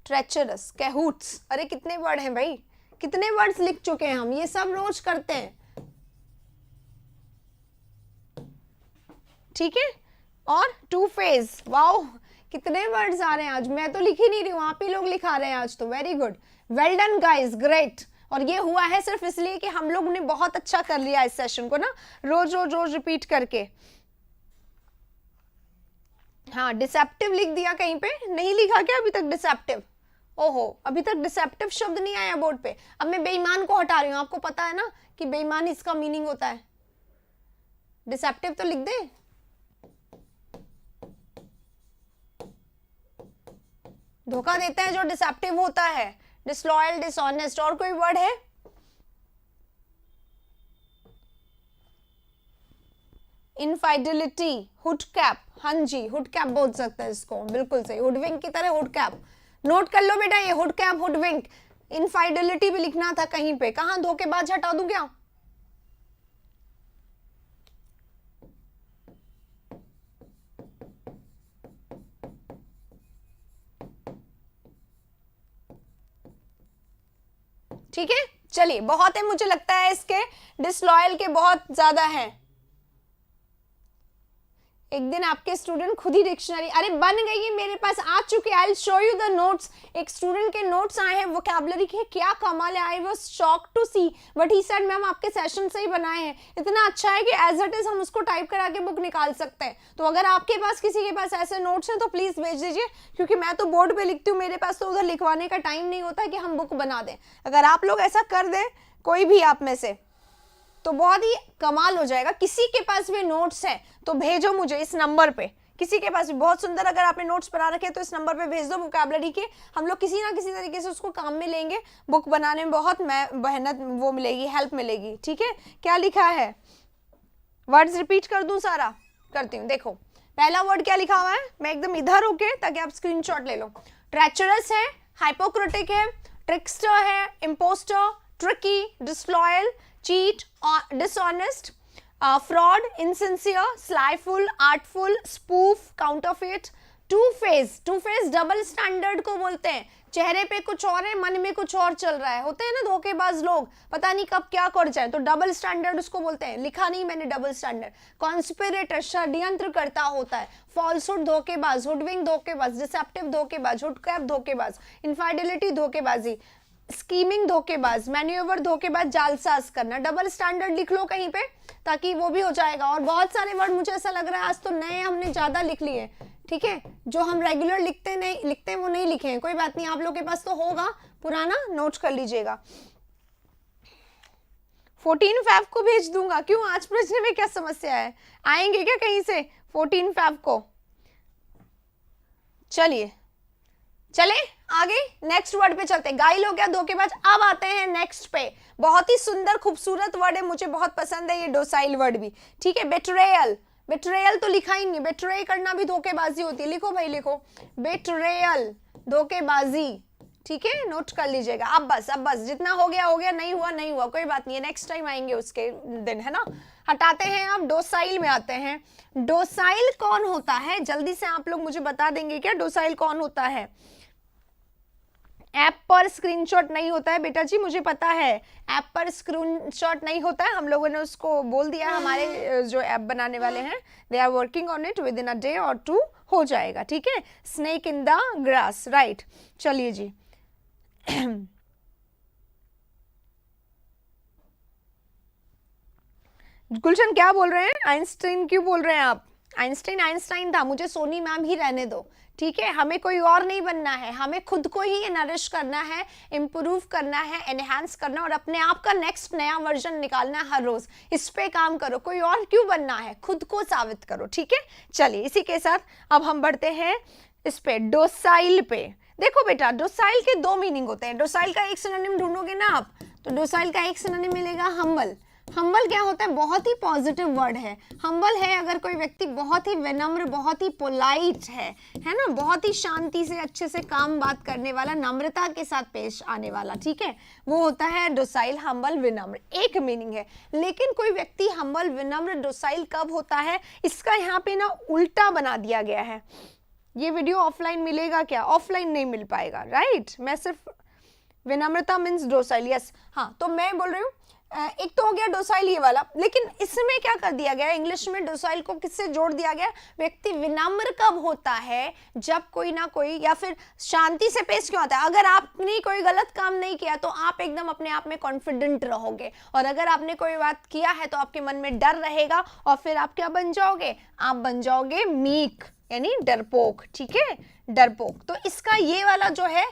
ट्रेचरस, कैहूट्स, अरे कितने वर्ड हैं भाई, कितने वर्ड्स लिख चुके हैं हम, ये सब रोज करते हैं, ठीक है। और टू फेज, वाओ कितने वर्ड्स आ रहे हैं आज, मैं तो लिख ही नहीं रही हूँ, आप ही लोग लिखा रहे हैं आज तो, very good, well done guys, great. और ये हुआ है सिर्फ इसलिए कि हम लोग ने बहुत अच्छा कर लिया इस सेशन को ना, रोज रोज रोज रिपीट करके। हाँ, डिसेप्टिव लिख दिया कहीं पे, नहीं लिखा क्या अभी तक डिसेप्टिव, ओहो अभी तक डिसेप्टिव शब्द नहीं आया बोर्ड पे। अब मैं बेईमान को हटा रही हूँ, आपको पता है ना कि बेईमान इसका मीनिंग होता है, डिसेप्टिव तो लिख दे, धोखा देता है जो डिसेप्टिव होता है, डिसलॉयल, डिसऑनेस्ट। और कोई वर्ड है, इनफाइडिलिटी, हुडकैप, हाँ जी हुडकैप बोल सकते हैं इसको, बिल्कुल सही, हुडविंक की तरह हुडकैप, नोट कर लो बेटा ये, हुडकैप, हुडविंक, इनफाइडिलिटी भी लिखना था कहीं पे, कहाँ धोखेबाज हटा दूं क्या, ठीक है। चलिए बहुत है, मुझे लगता है इसके डिसलॉयल के बहुत ज्यादा हैं, एक दिन आपके स्टूडेंट खुद ही डिक्शनरी, अरे बन गई है, मेरे पास आ चुके, I will show you the notes. एक स्टूडेंट के नोट्स आए हैं वोकैबुलरी के, क्या कमाल है, I was shocked to see, but he said ma'am आपके सेशन से ही बनाए हैं। इतना अच्छा है कि एज इट इज हम उसको टाइप करा के बुक निकाल सकते हैं। तो अगर आपके पास किसी के पास ऐसे नोट्स हैं तो प्लीज भेज दीजिए, क्योंकि मैं तो बोर्ड पे लिखती हूँ, मेरे पास तो उधर लिखवाने का टाइम नहीं होता कि हम बुक बना दें। अगर आप लोग ऐसा कर दें कोई भी आप में से तो बहुत ही कमाल हो जाएगा। किसी के पास भी नोट्स है तो भेजो मुझे इस नंबर पे, किसी के पास भी बहुत सुंदर अगर आपने नोट्स बना रखे तो इस नंबर पे भेज दो वोकैबुलरी के, हम लोग किसी ना किसी तरीके से उसको काम में लेंगे, बुक बनाने में बहुत मेहनत वो मिलेगी, हेल्प मिलेगी। ठीक है, क्या लिखा है, वर्ड्स रिपीट कर दूं, सारा करती हूँ। देखो पहला वर्ड क्या लिखा हुआ है, मैं एकदम इधर होके ताकि आप स्क्रीनशॉट ले लो। ट्रेचरस है, हाइपोक्रेटिक है, ट्रिक्स्टर है, imposter, tricky, disloyal, cheat, dishonest, fraud, insincere, slyful, artful, spoof, counterfeit, two face. Two face double standard को बोलते हैं, चेहरे पे कुछ और है मन में कुछ और चल रहा है, होते हैं ना धोखेबाज लोग, पता नहीं कब क्या कर जाए, तो डबल स्टैंडर्ड उसको बोलते हैं। लिखा नहीं मैंने डबल स्टैंडर्ड। कॉन्स्पिरेटर षड्यंत्र करता होता है, फॉल्सहुड धोखेबाज, हुडविंग धोखेबाज, डिसेप्टिव धोखेबाज, हुडकैप धोखेबाज, इनफाइडेलिटी धोखेबाजी, स्कीमिंग धोखेबाज, मैन्यूवर धोखेबाज, जालसाज करना। डबल स्टैंडर्ड लिख लो कहीं पे ताकि वो भी हो जाएगा। और बहुत सारे वर्ड मुझे ऐसा लग रहा है आज तो नए हमने ज्यादा लिख लिए, ठीक है, जो हम रेगुलर लिखते हैं वो नहीं लिखे हैं, कोई बात नहीं, आप लोग के पास तो होगा पुराना, नोट कर लीजिएगा। 14 Feb को भेज दूंगा, क्यों आज भेजने में क्या समस्या है, आएंगे क्या कहीं से 14 Feb को। चलिए चले आगे, नेक्स्ट वर्ड पे चलते हैं। गाइल हो गया, धोखेबाज। अब आते हैं नेक्स्ट पे, बहुत ही सुंदर खूबसूरत वर्ड है, मुझे बहुत पसंद है ये डोसाइल वर्ड भी। ठीक है, बेट्रेयल। बेट्रेयल तो लिखा ही नहीं, बेट्रे करना भी धोखेबाजी होती है, लिखो भाई लिखो, बेट्रेयल धोखेबाजी। ठीक है, नोट कर लीजिएगा। अब बस जितना हो गया, नहीं हुआ कोई बात नहीं है, नेक्स्ट टाइम आएंगे उसके दिन, है ना। हटाते हैं, अब डोसाइल में आते हैं। डोसाइल कौन होता है, जल्दी से आप लोग मुझे बता देंगे क्या डोसाइल कौन होता है। ऐप पर स्क्रीनशॉट नहीं होता है बेटा जी, मुझे पता है ऐप पर स्क्रीनशॉट नहीं होता है, हम लोगों ने उसको बोल दिया, हमारे जो ऐप बनाने वाले हैं they are working on it, within a day और 2 हो जाएगा। ठीक है, snake in the grass, right. चलिए जी गुलशन क्या बोल रहे हैं, आइंस्टाइन क्यों बोल रहे हैं आप। आइंस्टाइन था, मुझे सोनी मैम ही रहने दो। ठीक है, हमें कोई और नहीं बनना है, हमें खुद को ही नरिश करना है, इम्प्रूव करना है, एनहांस करना और अपने आप का नेक्स्ट नया वर्जन निकालना है हर रोज। इस पे काम करो, कोई और क्यों बनना है, खुद को साबित करो। ठीक है, चलिए इसी के साथ अब हम बढ़ते हैं इस पे, डोसाइल पे। देखो बेटा, डोसाइल के 2 मीनिंग होते हैं। डोसाइल का एक सिनोनिम ढूंढोगे ना आप, तो डोसाइल का एक सिनोनिम मिलेगा हम्बल। हम्बल क्या होता है, बहुत ही पॉजिटिव वर्ड है। हम्बल है अगर कोई व्यक्ति बहुत ही विनम्र, बहुत ही पोलाइट है ना, बहुत ही शांति से अच्छे से काम बात करने वाला, नम्रता के साथ पेश आने वाला, ठीक है, वो होता है डोसाइल, हम्बल, विनम्र, एक मीनिंग है। लेकिन कोई व्यक्ति हम्बल, विनम्र, डोसाइल कब होता है, इसका यहाँ पे ना उल्टा बना दिया गया है। ये वीडियो ऑफलाइन मिलेगा क्या, ऑफलाइन नहीं मिल पाएगा, राइट। मैं सिर्फ विनम्रता मीन्स डोसाइल, यस, हाँ, तो मैं बोल रही हूँ एक तो हो गया डोसाइल ये वाला, लेकिन इसमें क्या कर दिया गया इंग्लिश में, डोसाइल को किससे जोड़ दिया गया, व्यक्ति विनम्र कब होता है, जब कोई ना कोई, या फिर शांति से पेश क्यों आता है, अगर आपने कोई गलत काम नहीं किया तो आप एकदम अपने आप में कॉन्फिडेंट रहोगे, और अगर आपने कोई बात किया है तो आपके मन में डर रहेगा, और फिर आप क्या बन जाओगे, आप बन जाओगे मीक, यानी डरपोक। ठीक है, डरपोक। तो इसका ये वाला जो है,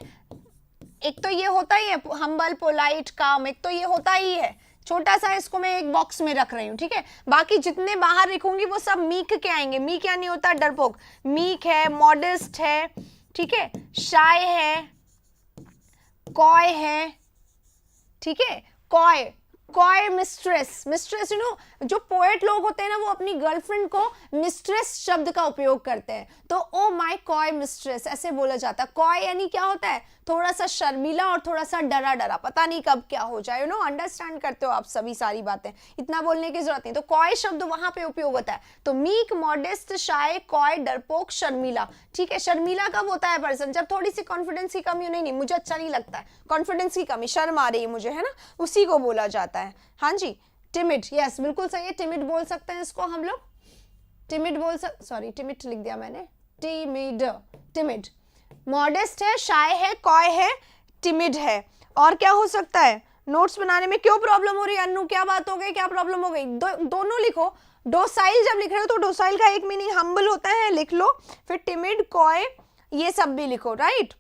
एक तो ये होता ही है हम्बल, पोलाइट, काम, एक तो ये होता ही है, छोटा सा, इसको मैं एक बॉक्स में रख रही हूँ। ठीक है, बाकी जितने बाहर लिखूंगी वो सब मीक के आएंगे। मीक यानी होता है डरपोक, मीक है, मॉडेस्ट है, ठीक है, शाय है, कॉय है, ठीक है, coy, coy mistress, mistress you know, जो पोएट लोग होते हैं ना वो अपनी गर्लफ्रेंड को मिस्ट्रेस शब्द का उपयोग करते हैं, तो ओ माय कॉय मिस्ट्रेस ऐसे बोला जाता है। कॉय यानी क्या होता है, थोड़ा सा शर्मीला और थोड़ा सा डरा डरा, पता नहीं कब क्या हो जाए, यू नो, अंडरस्टैंड करते हो आप सभी सारी बातें, इतना बोलने की जरूरत नहीं। तो कॉय शब्द वहां पे उपयोग होता है, तो मीक, मॉडेस्ट, शाय, कॉय, डरपोक, शर्मीला। ठीक है, शर्मीला कब होता है पर्सन, जब थोड़ी सी कॉन्फिडेंस की कमी, नहीं मुझे अच्छा नहीं लगता है, कॉन्फिडेंस की कमी, शर्म आ रही है मुझे, है ना, उसी को बोला जाता है। हाँ जी, टिमिड, यस बिल्कुल सही है, टिमिड बोल सकते हैं इसको हम लोग। टिमिड बोल सॉरी टिमिड लिख दिया मैंने, टिमिड, टिमिड। मॉडेस्ट है, शाय है, कॉय है, टिमिड है। और क्या हो सकता है? नोट्स बनाने में क्यों प्रॉब्लम हो रही है अन्नू? क्या बात हो गई, क्या प्रॉब्लम हो गई? दोनों लिखो। डोसाइल जब लिख रहे हो तो डोसाइल का एक मीनिंग हम्बल होता है, लिख लो। फिर टिमिड, कॉय, ये सब भी लिखो, राइट।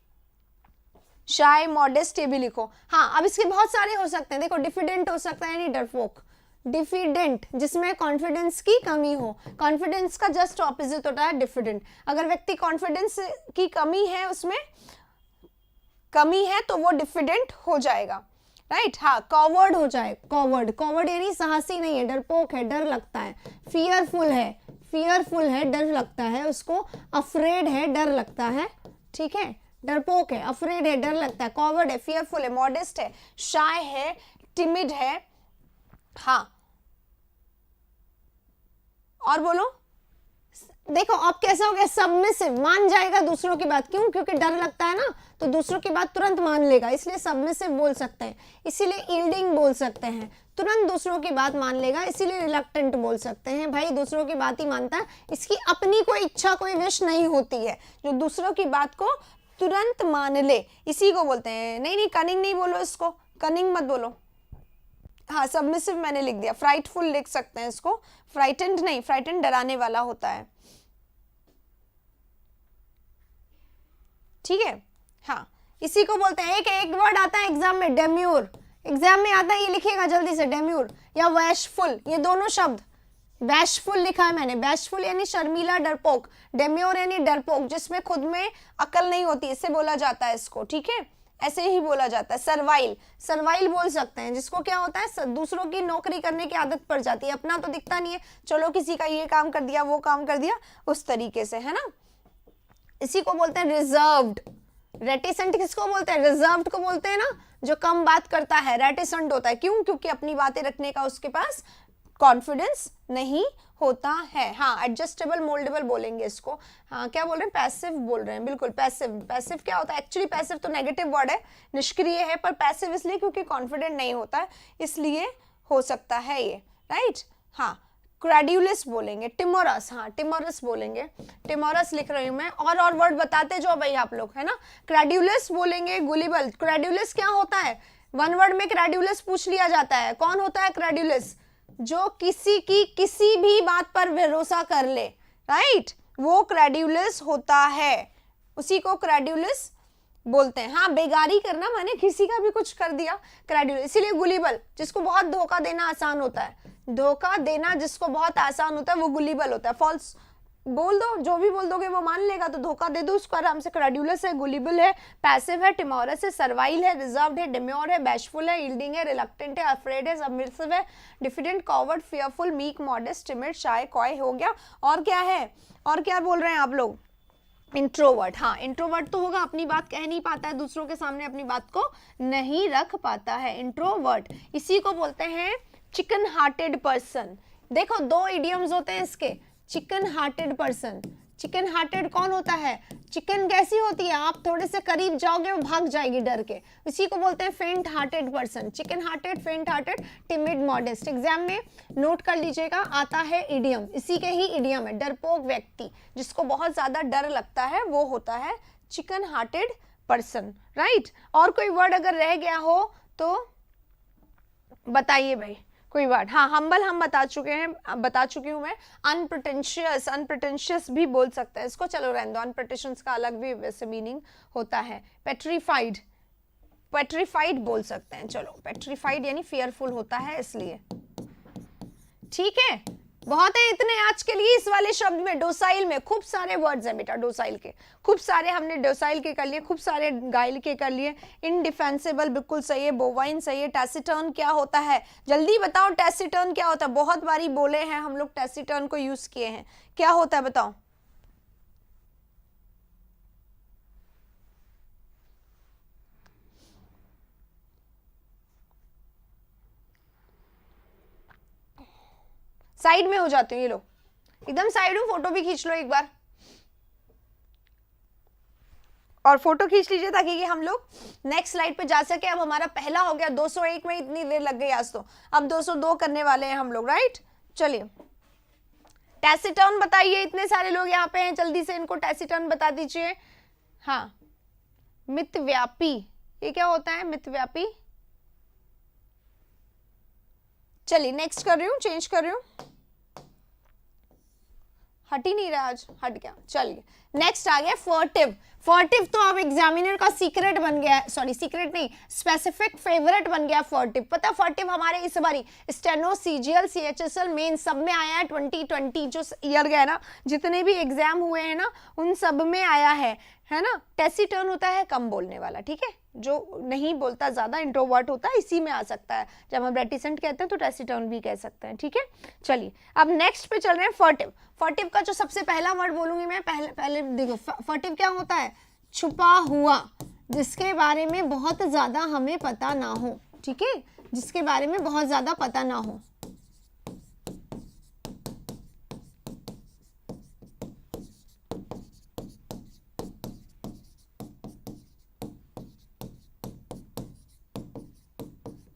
शाय, मॉडेस्ट, ये भी लिखो। हाँ, अब इसके बहुत सारे हो सकते हैं। देखो, डिफिडेंट हो सकता है, यानी डरपोक। डिफिडेंट जिसमें कॉन्फिडेंस की कमी हो। कॉन्फिडेंस का जस्ट ऑपोजिट होता है डिफिडेंट। अगर व्यक्ति कॉन्फिडेंस की कमी है, उसमें कमी है, तो वो डिफिडेंट हो जाएगा, राइट। हाँ, कॉवर्ड हो जाए। कॉवर्ड, कॉवर्ड यानी साहसी नहीं है, डरपोक है, डर लगता है। फियरफुल है, फियरफुल है, डर लगता है उसको। अफ्रेड है, डर लगता है, ठीक है। डरपोक है, अफ्रेड है, डर लगता है। कॉवर्ड है, फियरफुल है, मॉडेस्ट है, शाय है, टिमिड है। हाँ, और बोलो। देखो अब कैसा हो गया, सबमिसिव, मान जाएगा दूसरों की बात। क्यों? क्योंकि डर लगता है ना, तो दूसरों की बात तुरंत मान लेगा, इसलिए सबमिसिव बोल सकते हैं। इसीलिए यील्डिंग बोल सकते हैं, तुरंत दूसरों की बात मान लेगा। इसीलिए रिलक्टेंट बोल सकते हैं, भाई दूसरों की बात ही मानता है, इसकी अपनी कोई इच्छा, कोई विश नहीं होती है, जो दूसरों की बात को तुरंत मान ले, इसी को बोलते हैं। नहीं, कनिंग नहीं बोलो इसको, कनिंग मत बोलो। हाँ, सबमिसिव मैंने लिख दिया। फ्राइटफुल लिख सकते हैं इसको, फ्राइटेंड नहीं, फ्राइटेंड डराने वाला होता है, ठीक है। हाँ, इसी को बोलते हैं। एक वर्ड आता है एग्जाम में, डेम्यूर। एग्जाम में आता है, ये लिखिएगा जल्दी से, डेम्यूर या वैशफुल, ये दोनों शब्द। बैशफुल लिखा है मैंने, बैशफुल यानी शर्मीला, डरपोक। डेम्योर यानी डरपोक, जिसमें खुद में अकल नहीं होती, इससे बोला जाता है इसको, ठीक है, ऐसे ही बोला जाता है। सर्वाइल, सर्वाइल बोल सकते हैं, जिसको क्या होता है, दूसरों की नौकरी करने की आदत पड़ जाती है, अपना तो दिखता नहीं है, चलो किसी का ये काम कर दिया, वो काम कर दिया, उस तरीके से, है ना। इसी को बोलते हैं रिजर्व्ड। रेटिसेंट किसको बोलते हैं? रिजर्व्ड को बोलते हैं ना, जो कम बात करता है, रेटिसेंट होता है। क्यों? क्योंकि अपनी बातें रखने का उसके पास कॉन्फिडेंस नहीं होता है। हाँ, एडजस्टेबल, मोल्डेबल बोलेंगे इसको। हाँ, क्या बोल रहे हैं? पैसिव बोल रहे हैं, बिल्कुल पैसिव। पैसिव क्या होता है? एक्चुअली पैसिव तो नेगेटिव वर्ड है, निष्क्रिय है, पर पैसिव इसलिए क्योंकि कॉन्फिडेंट नहीं होता है, इसलिए हो सकता है ये, राइट। हाँ, क्रेड्यूलस बोलेंगे, टिमोरस, हाँ टिमोरस बोलेंगे, टिमोरस लिख रही हूं मैं। और वर्ड बताते जो भाई आप लोग, है ना। क्रेड्यूलस बोलेंगे, गुलिबल। क्रेड्यूलस क्या होता है? वन वर्ड में क्रेड्यूलस पूछ लिया जाता है। कौन होता है क्रेड्यूलस? जो किसी की किसी भी बात पर भरोसा कर ले, राइट, वो क्रेड्यूलस होता है, उसी को क्रेड्यूलस बोलते हैं। हाँ, बेगारी करना, मैंने किसी का भी कुछ कर दिया, क्रेड्यूलस। इसीलिए गुलिबल, जिसको बहुत धोखा देना आसान होता है, धोखा देना जिसको बहुत आसान होता है, वो गुलिबल होता है। फॉल्स बोल दो, जो भी बोल दोगे वो मान लेगा, तो धोखा दे दो उसको आराम से। क्रेड्यूलस है, गुलिबल है, पैसिव है, टिमोरस है, सर्वाइल है, रिजर्व्ड है, डेम्योर है, बैशफुल है, यील्डिंग है, रिलक्टेंट है, अफ्रेड है, सबमिसिव है, diffident, coward, fearful, meek, modest, timid, shy, coy हो गया। और क्या है? और क्या बोल रहे हैं आप लोग? इंट्रोवर्ट। हाँ, इंट्रोवर्ट तो होगा, अपनी बात कह नहीं पाता है, दूसरों के सामने अपनी बात को नहीं रख पाता है, इंट्रोवर्ट। इसी को बोलते हैं चिकन हार्टेड पर्सन। देखो, दो इडियम्स होते हैं इसके, chicken hearted person. Chicken hearted कौन होता है? चिकन कैसी होती है? आप थोड़े से करीब जाओगे वो भाग जाएगी डर के, इसी को बोलते हैं फेंट हार्टेड पर्सन। चिकन हार्टेड, फेंट हार्टेड, टिमिड, मॉडेस्ट। एग्जाम में नोट कर लीजिएगा, आता है इडियम, इसी के ही इडियम है। डरपोक व्यक्ति, जिसको बहुत ज्यादा डर लगता है, वो होता है चिकन हार्टेड पर्सन, राइट। और कोई वर्ड अगर रह गया हो तो बताइए भाई, कोई वर्ड। हाँ, हम्बल हम बता चुकी हूं मैं। अनप्रिटेंशियस, अनप्रिटेंशियस भी बोल सकते हैं इसको, चलो रहने दो, अनप्रिटेंशियस का अलग भी वैसे मीनिंग होता है। पेट्रीफाइड, पेट्रीफाइड बोल सकते हैं, चलो पेट्रीफाइड यानी फियरफुल होता है, इसलिए, ठीक है। बहुत है इतने आज के लिए। इस वाले शब्द में, डोसाइल में खूब सारे वर्ड्स हैं बेटा, डोसाइल के खूब सारे, हमने डोसाइल के कर लिए, खूब सारे गाइल के कर लिए। इनडिफेंसिबल बिल्कुल सही है, बोवाइन सही है। टैसिटर्न क्या होता है? जल्दी बताओ, टैसिटर्न क्या होता है? बहुत बारी बोले हैं हम लोग, टैसिटर्न को यूज किए हैं, क्या होता है बताओ? साइड में हो जाते हो ये लोग, एकदम साइड हूं, फोटो भी खींच लो एक बार, और फोटो खींच लीजिए ताकि कि हम लोग नेक्स्ट स्लाइड पे जा सके। अब हमारा पहला हो गया, 201 में इतनी देर लग गई आज तो, अब 202 करने वाले हैं हम लोग, राइट। चलिए, टैसिटर्न बताइए, इतने सारे लोग यहाँ पे हैं, जल्दी से इनको टैसिटर्न बता दीजिए। हाँ, मितव्यापी, ये क्या होता है मितव्यापी? चलिए नेक्स्ट कर रही हूँ, चेंज कर रही हूँ, हट ही नहीं रहा आज, हट गया। चलिए नेक्स्ट आ गया फर्टिव। फर्टिव तो अब एग्जामिनर का सीक्रेट बन गया है, सॉरी सीक्रेट नहीं, स्पेसिफिक फेवरेट बन गया फर्टिव। पता फर्टिव हमारे इस बारी स्टेनो, सीजीएल, सीएचएसएल मेन सब में आया है। 2020 जो ईयर गया ना, जितने भी एग्जाम हुए हैं ना उन सब में आया है ना। टैसिटर्न होता है कम बोलने वाला, ठीक है, जो नहीं बोलता, ज्यादा इंट्रोवर्ट होता है, इसी में आ सकता है। जब हम रेटिसेंट कहते हैं तो टैसिटर्न भी कह सकते हैं, ठीक है। चलिए अब नेक्स्ट पे चल रहे हैं फर्टिव। फर्टिव का जो सबसे पहला वर्ड बोलूंगी मैं, पहले देखो फर्टिव क्या होता है? छुपा हुआ, जिसके बारे में बहुत ज्यादा हमें पता ना हो, ठीक है, जिसके बारे में बहुत ज्यादा पता ना हो।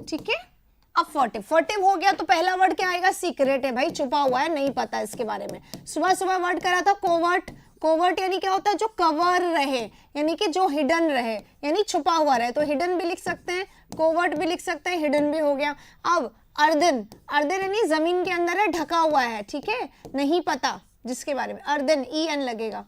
ठीक है, अब फर्टिव। फर्टिव हो गया तो पहला वर्ड क्या आएगा? सीक्रेट है भाई, छुपा हुआ है, नहीं पता इसके बारे में। सुबह सुबह वर्ड करा था कोवर्ट। कोवर्ट यानी क्या होता है? जो कवर रहे, यानी कि जो हिडन रहे, यानी छुपा हुआ रहे। तो हिडन भी लिख सकते हैं, कोवर्ट भी लिख सकते हैं, हिडन भी हो गया। अब अर्दन, अर्दन यानी जमीन के अंदर है, ढका हुआ है, ठीक है, नहीं पता जिसके बारे में, अर्दन EN लगेगा,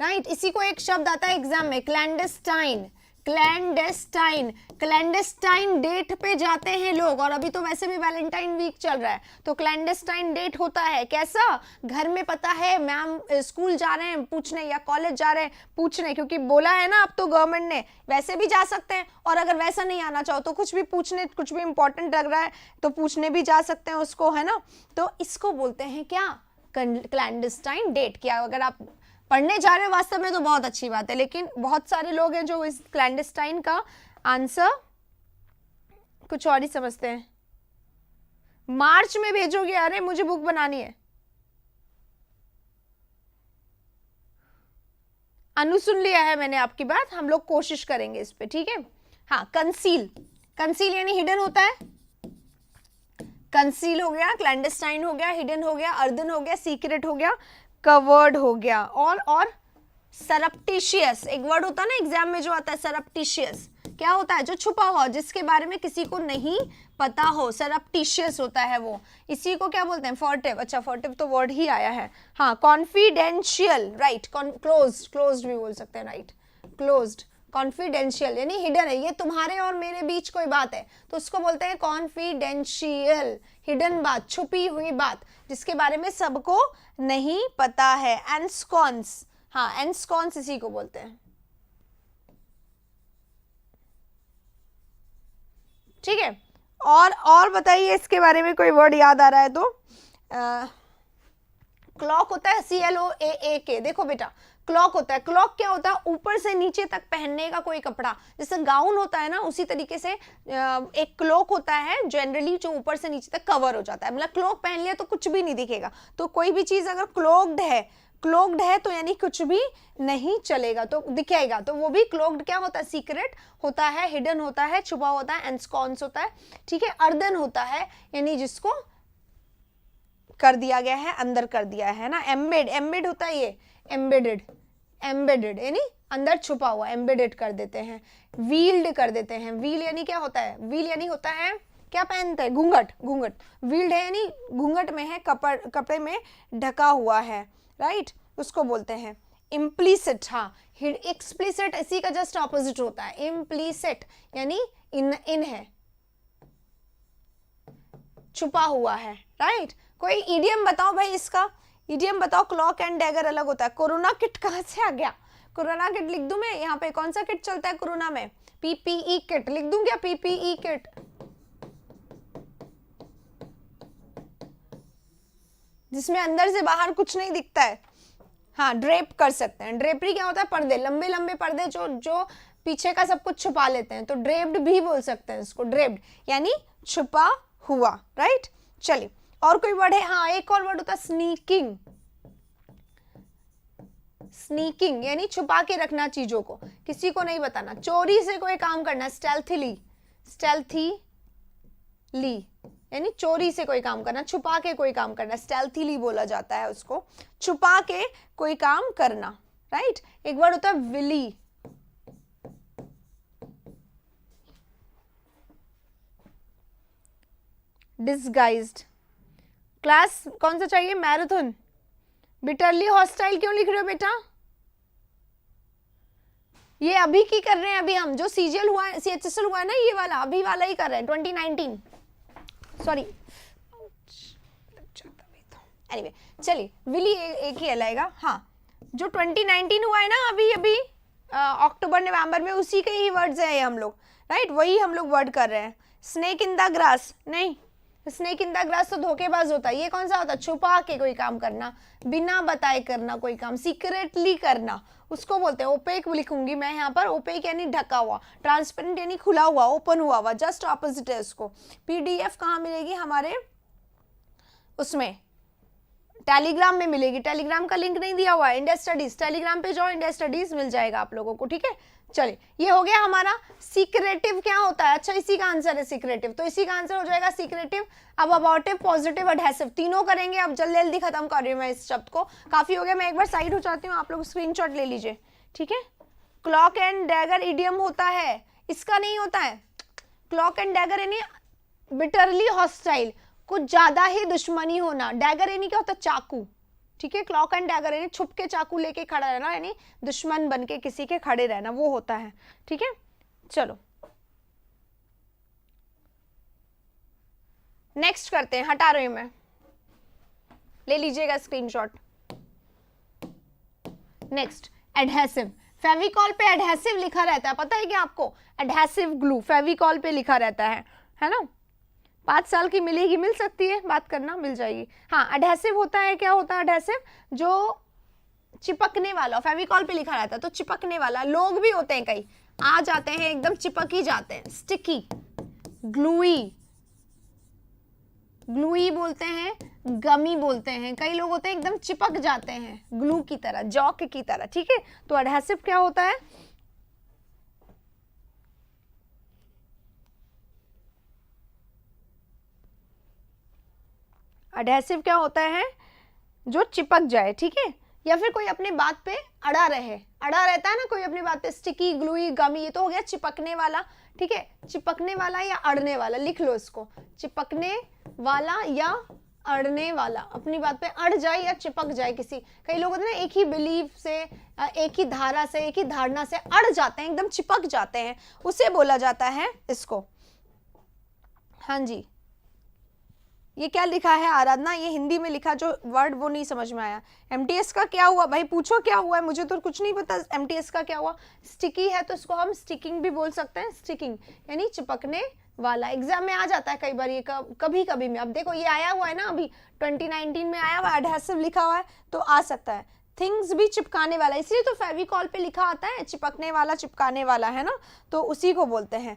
राइट। इसी को एक शब्द आता है एग्जाम में, क्लैंडस्टाइन। क्लैंडेस्टाइन, क्लैंडेस्टाइन डेट पे जाते हैं लोग, और अभी तो वैसे भी वैलेंटाइन वीक चल रहा है, तो क्लैंडेस्टाइन डेट होता है कैसा? घर में पता है मैम स्कूल जा रहे हैं पूछने या कॉलेज जा रहे हैं पूछने, क्योंकि बोला है ना अब तो गवर्नमेंट ने, वैसे भी जा सकते हैं, और अगर वैसा नहीं आना चाहो तो कुछ भी पूछने, कुछ भी इंपॉर्टेंट लग रहा है तो पूछने भी जा सकते हैं उसको, है ना। तो इसको बोलते हैं क्या? Clandestine date. क्या अगर आप पढ़ने जा रहे हो वास्तव में तो बहुत अच्छी बात है, लेकिन बहुत सारे लोग हैं जो इस क्लैंडेस्टाइन का आंसर कुछ और ही समझते हैं। मार्च में भेजोगे? अरे मुझे बुक बनानी है। अनु सुन लिया है मैंने आपकी बात, हम लोग कोशिश करेंगे इस पे, ठीक है। हाँ, कंसील। कंसील यानी हिडन होता है। कंसील हो गया, क्लैंडेस्टाइन हो गया, हिडन हो गया, अर्दन हो गया, सीक्रेट हो गया, कवर्ड हो गया, और सरप्टिशियस। एक वर्ड होता है ना एग्जाम में जो आता है सरप्टिशियस, क्या होता है? जो छुपा हुआ, जिसके बारे में किसी को नहीं पता हो, सरप्टिशियस होता है वो। इसी को क्या बोलते हैं? फर्टिव। अच्छा, फर्टिव तो वर्ड ही आया है। हाँ, कॉन्फिडेंशियल, राइट, क्लोज्ड, क्लोज्ड भी बोल सकते हैं, राइट, क्लोज्ड। कॉन्फिडेंशियल यानी हिडन है, ये तुम्हारे और मेरे बीच कोई बात है तो उसको बोलते हैं कॉन्फिडेंशियल, हिडन बात, छुपी हुई बात, जिसके बारे में सबको नहीं पता है। एंस्कॉन्स, हाँ एंस्कॉन्स इसी को बोलते हैं, ठीक है। और बताइए इसके बारे में कोई वर्ड याद आ रहा है तो। क्लॉक होता है CLOAK। देखो बेटा, क्लॉक होता है, क्लॉक क्या होता है? ऊपर से नीचे तक पहनने का कोई कपड़ा, जैसे गाउन होता है ना, उसी तरीके से एक क्लॉक होता है जनरली, जो ऊपर से नीचे तक कवर हो जाता है। मतलब क्लॉक पहन लिया तो कुछ भी नहीं दिखेगा, तो कोई भी चीज अगर क्लोक्ड है तो यानी कुछ भी नहीं चलेगा, तो दिखेगा, तो वो भी क्लोक्ड क्या होता है? सीक्रेट होता है, हिडन होता है, छुपा होता है, एंस्कॉन्स होता है, ठीक है। अर्दन होता है यानी जिसको कर दिया गया है, अंदर कर दिया है ना। एम्बेड, एम्बेड होता है ये, एम्बेडेड, एम्बेडेड यानी अंदर छुपा हुआ, एम्बेडेड कर देते हैं, व्हील्ड कर देते हैं। व्हील यानी क्या होता है? व्हील यानी होता है क्या पहनते हैं? घूंघट, घूंघट। व्हील्ड है यानी घूंघट में है, कपड़े में ढका हुआ है, राइट, उसको बोलते हैं इम्प्लीसिट। हाँ, एक्सप्लिसिट इसी का जस्ट ऑपोजिट होता है, इम्प्लीसिट यानी इन है, छुपा हुआ है, राइट। कोई इडियम बताओ भाई, इसका इडियम बताओ। क्लॉक एंड डैगर अलग होता है। कोरोना किट कहां से आ गया? कोरोना किट लिख दूं मैं यहाँ पे? कौन सा किट चलता है कोरोना में? PPE किट लिख दूं क्या? PPE किट, जिसमें अंदर से बाहर कुछ नहीं दिखता है। हाँ, ड्रेप कर सकते हैं। ड्रेपरी क्या होता है? पर्दे, लंबे लंबे पर्दे जो पीछे का सब कुछ छुपा लेते हैं, तो ड्रेप्ड भी बोल सकते हैं इसको, ड्रेप्ड यानी छुपा हुआ, राइट। चलिए और कोई वर्ड है? हाँ, एक और वर्ड होता है स्नीकिंग। स्नीकिंग यानी छुपा के रखना चीजों को, किसी को नहीं बताना, चोरी से कोई काम करना, स्टेल्थीली, स्टेल्थीली, यानी चोरी से कोई काम करना, छुपा के कोई काम करना, स्टेल्थीली बोला जाता है उसको, छुपा के कोई काम करना, राइट। एक वर्ड होता है विली, डिसगाइज्ड। क्लास कौन सा चाहिए? मैराथन। बिटरली हॉस्टाइल क्यों लिख रहे हो बेटा? ये अभी की कर रहे हैं, अभी हम जो सीजीएल हुआ है, सीएचएसएल हुआ है ना, ये वाला अभी वाला ही कर रहे हैं, 2019, सॉरी। एनीवे चलिए, विली एक ही लाएगा। हाँ, जो 2019 हुआ है ना अभी अभी अक्टूबर नवंबर में, उसी के ही वर्ड्स हैं ये हम लोग, राइट, वही हम लोग वर्ड कर रहे हैं। स्नेक इन द ग्रास, नहीं, स्नेक इन द ग्रास तो धोखेबाज होता है। ये कौन सा होता है? छुपा के कोई काम करना, बिना बताए करना कोई काम, सीक्रेटली करना, उसको बोलते हैं। ओपेक लिखूंगी मैं यहाँ पर, ओपेक यानी ढका हुआ, ट्रांसपेरेंट यानी खुला हुआ, ओपन हुआ हुआ, जस्ट ऑपोजिट है उसको। पीडीएफ कहाँ मिलेगी? हमारे उसमें टेलीग्राम में मिलेगी। टेलीग्राम का लिंक नहीं दिया हुआ है, इंडिया स्टडीज, टेलीग्राम पे जाओ, इंडिया स्टडीज मिल जाएगा आप लोगों को, ठीक है। चलिए, ये हो गया हमारा सीक्रेटिव क्या होता है। अच्छा, इसी का आंसर है सीक्रेटिव, तो इसी का आंसर हो जाएगा सीक्रेटिव। अब अबॉर्टिव, पॉजिटिव, एडहेसिव तीनों करेंगे। अब जल्दी जल्दी खत्म कर रही हूँ मैं इस शब्द को, काफी हो गया। मैं एक बार साइड हो जाती हूँ, आप लोग स्क्रीनशॉट ले लीजिए, ठीक है। क्लॉक एंड डैगर इडियम होता है, इसका नहीं होता है। क्लॉक एंड डैगर यानी बिटरली हॉस्टाइल, कुछ ज्यादा ही दुश्मनी होना। डैगर यानी क्या होता है? चाकू, ठीक है। क्लॉक एंड डैगर यानी छुप के चाकू लेके खड़ा रहना, यानी दुश्मन बन के किसी के खड़े रहना, वो होता है, ठीक है। चलो नेक्स्ट करते हैं, हटा रही हूं मैं, ले लीजिएगा स्क्रीनशॉट। Next, adhesive. फेविकॉल पे एडहेसिव लिखा रहता है, पता है क्या आपको? एडहेसिव ग्लू फेविकॉल पे लिखा रहता है ना। 5 साल की मिलेगी, मिल सकती है, बात करना, मिल जाएगी। हाँ, एडहेसिव होता है, क्या होता है एडहेसिव? जो चिपकने वाला, फेविकॉल पे लिखा रहता है तो चिपकने वाला। लोग भी होते हैं, कई आ जाते हैं एकदम चिपक ही जाते हैं। स्टिकी, ग्लूई, ग्लूई बोलते हैं, गमी बोलते हैं। कई लोग होते हैं एकदम चिपक जाते हैं, ग्लू की तरह, जॉक की तरह, ठीक है। तो एडहेसिव क्या होता है? एडहेसिव क्या होता है? जो चिपक जाए, ठीक है, या फिर कोई अपने बात पे अड़ा रहे, अड़ा रहता है ना कोई अपनी बात पे। स्टिकी, ग्लूई, गमी, ये तो हो गया चिपकने वाला, ठीक है। चिपकने वाला या अड़ने वाला, लिख लो इसको, चिपकने वाला या अड़ने वाला, अपनी बात पे अड़ जाए या चिपक जाए किसी। कई लोग होते हैं ना, एक ही बिलीफ से, एक ही धारा से, एक ही धारणा से अड़ जाते हैं, एकदम चिपक जाते हैं, उसे बोला जाता है इसको। हाँ जी, ये क्या लिखा है आराधना? ये हिंदी में लिखा जो वर्ड, वो नहीं समझ में आया। एमटीएस का क्या हुआ भाई? पूछो क्या हुआ है, मुझे तो कुछ नहीं पता एमटीएस का क्या हुआ। स्टिकी है तो इसको हम स्टिकिंग भी बोल सकते हैं। स्टिकिंग यानी चिपकने वाला, एग्जाम में आ जाता है कई बार ये, कभी कभी में। अब देखो ये आया हुआ है ना, अभी 2019 में आया हुआ, एडहेसिव लिखा हुआ है तो आ सकता है। थिंग्स भी चिपकाने वाला, इसलिए तो फेविकॉल पे लिखा आता है चिपकने वाला, चिपकाने वाला, है ना, तो उसी को बोलते हैं।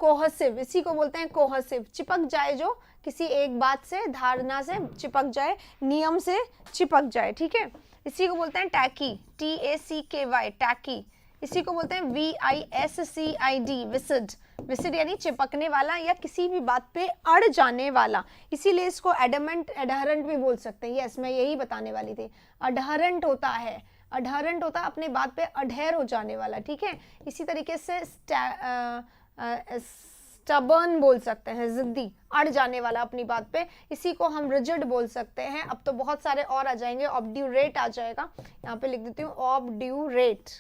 कोहसिव, इसी को बोलते हैं कोहसिव, चिपक जाए जो किसी एक बात से, धारणा से चिपक जाए, नियम से चिपक जाए, ठीक है। इसी को बोलते हैं टैकी, TACKY, टैकी। इसी को बोलते हैं VISCID, विसिड। विसिड यानी चिपकने वाला या किसी भी बात पे अड़ जाने वाला, इसीलिए इसको एडमेंट, एडहरेंट भी बोल सकते हैं। यस, मैं यही बताने वाली थी। एडहरेंट होता है, एडहरेंट होता है अपने बात पे अडहेर हो जाने वाला, ठीक है। इसी तरीके से स्टबर्न बोल सकते हैं, जिद्दी, अड़ जाने वाला अपनी बात पे, इसी को हम रिजिड बोल सकते हैं। अब तो बहुत सारे और आ जाएंगे, ऑब्ड्यूरेट आ जाएगा, यहाँ पे लिख देती हूँ ऑब्ड्यूरेट,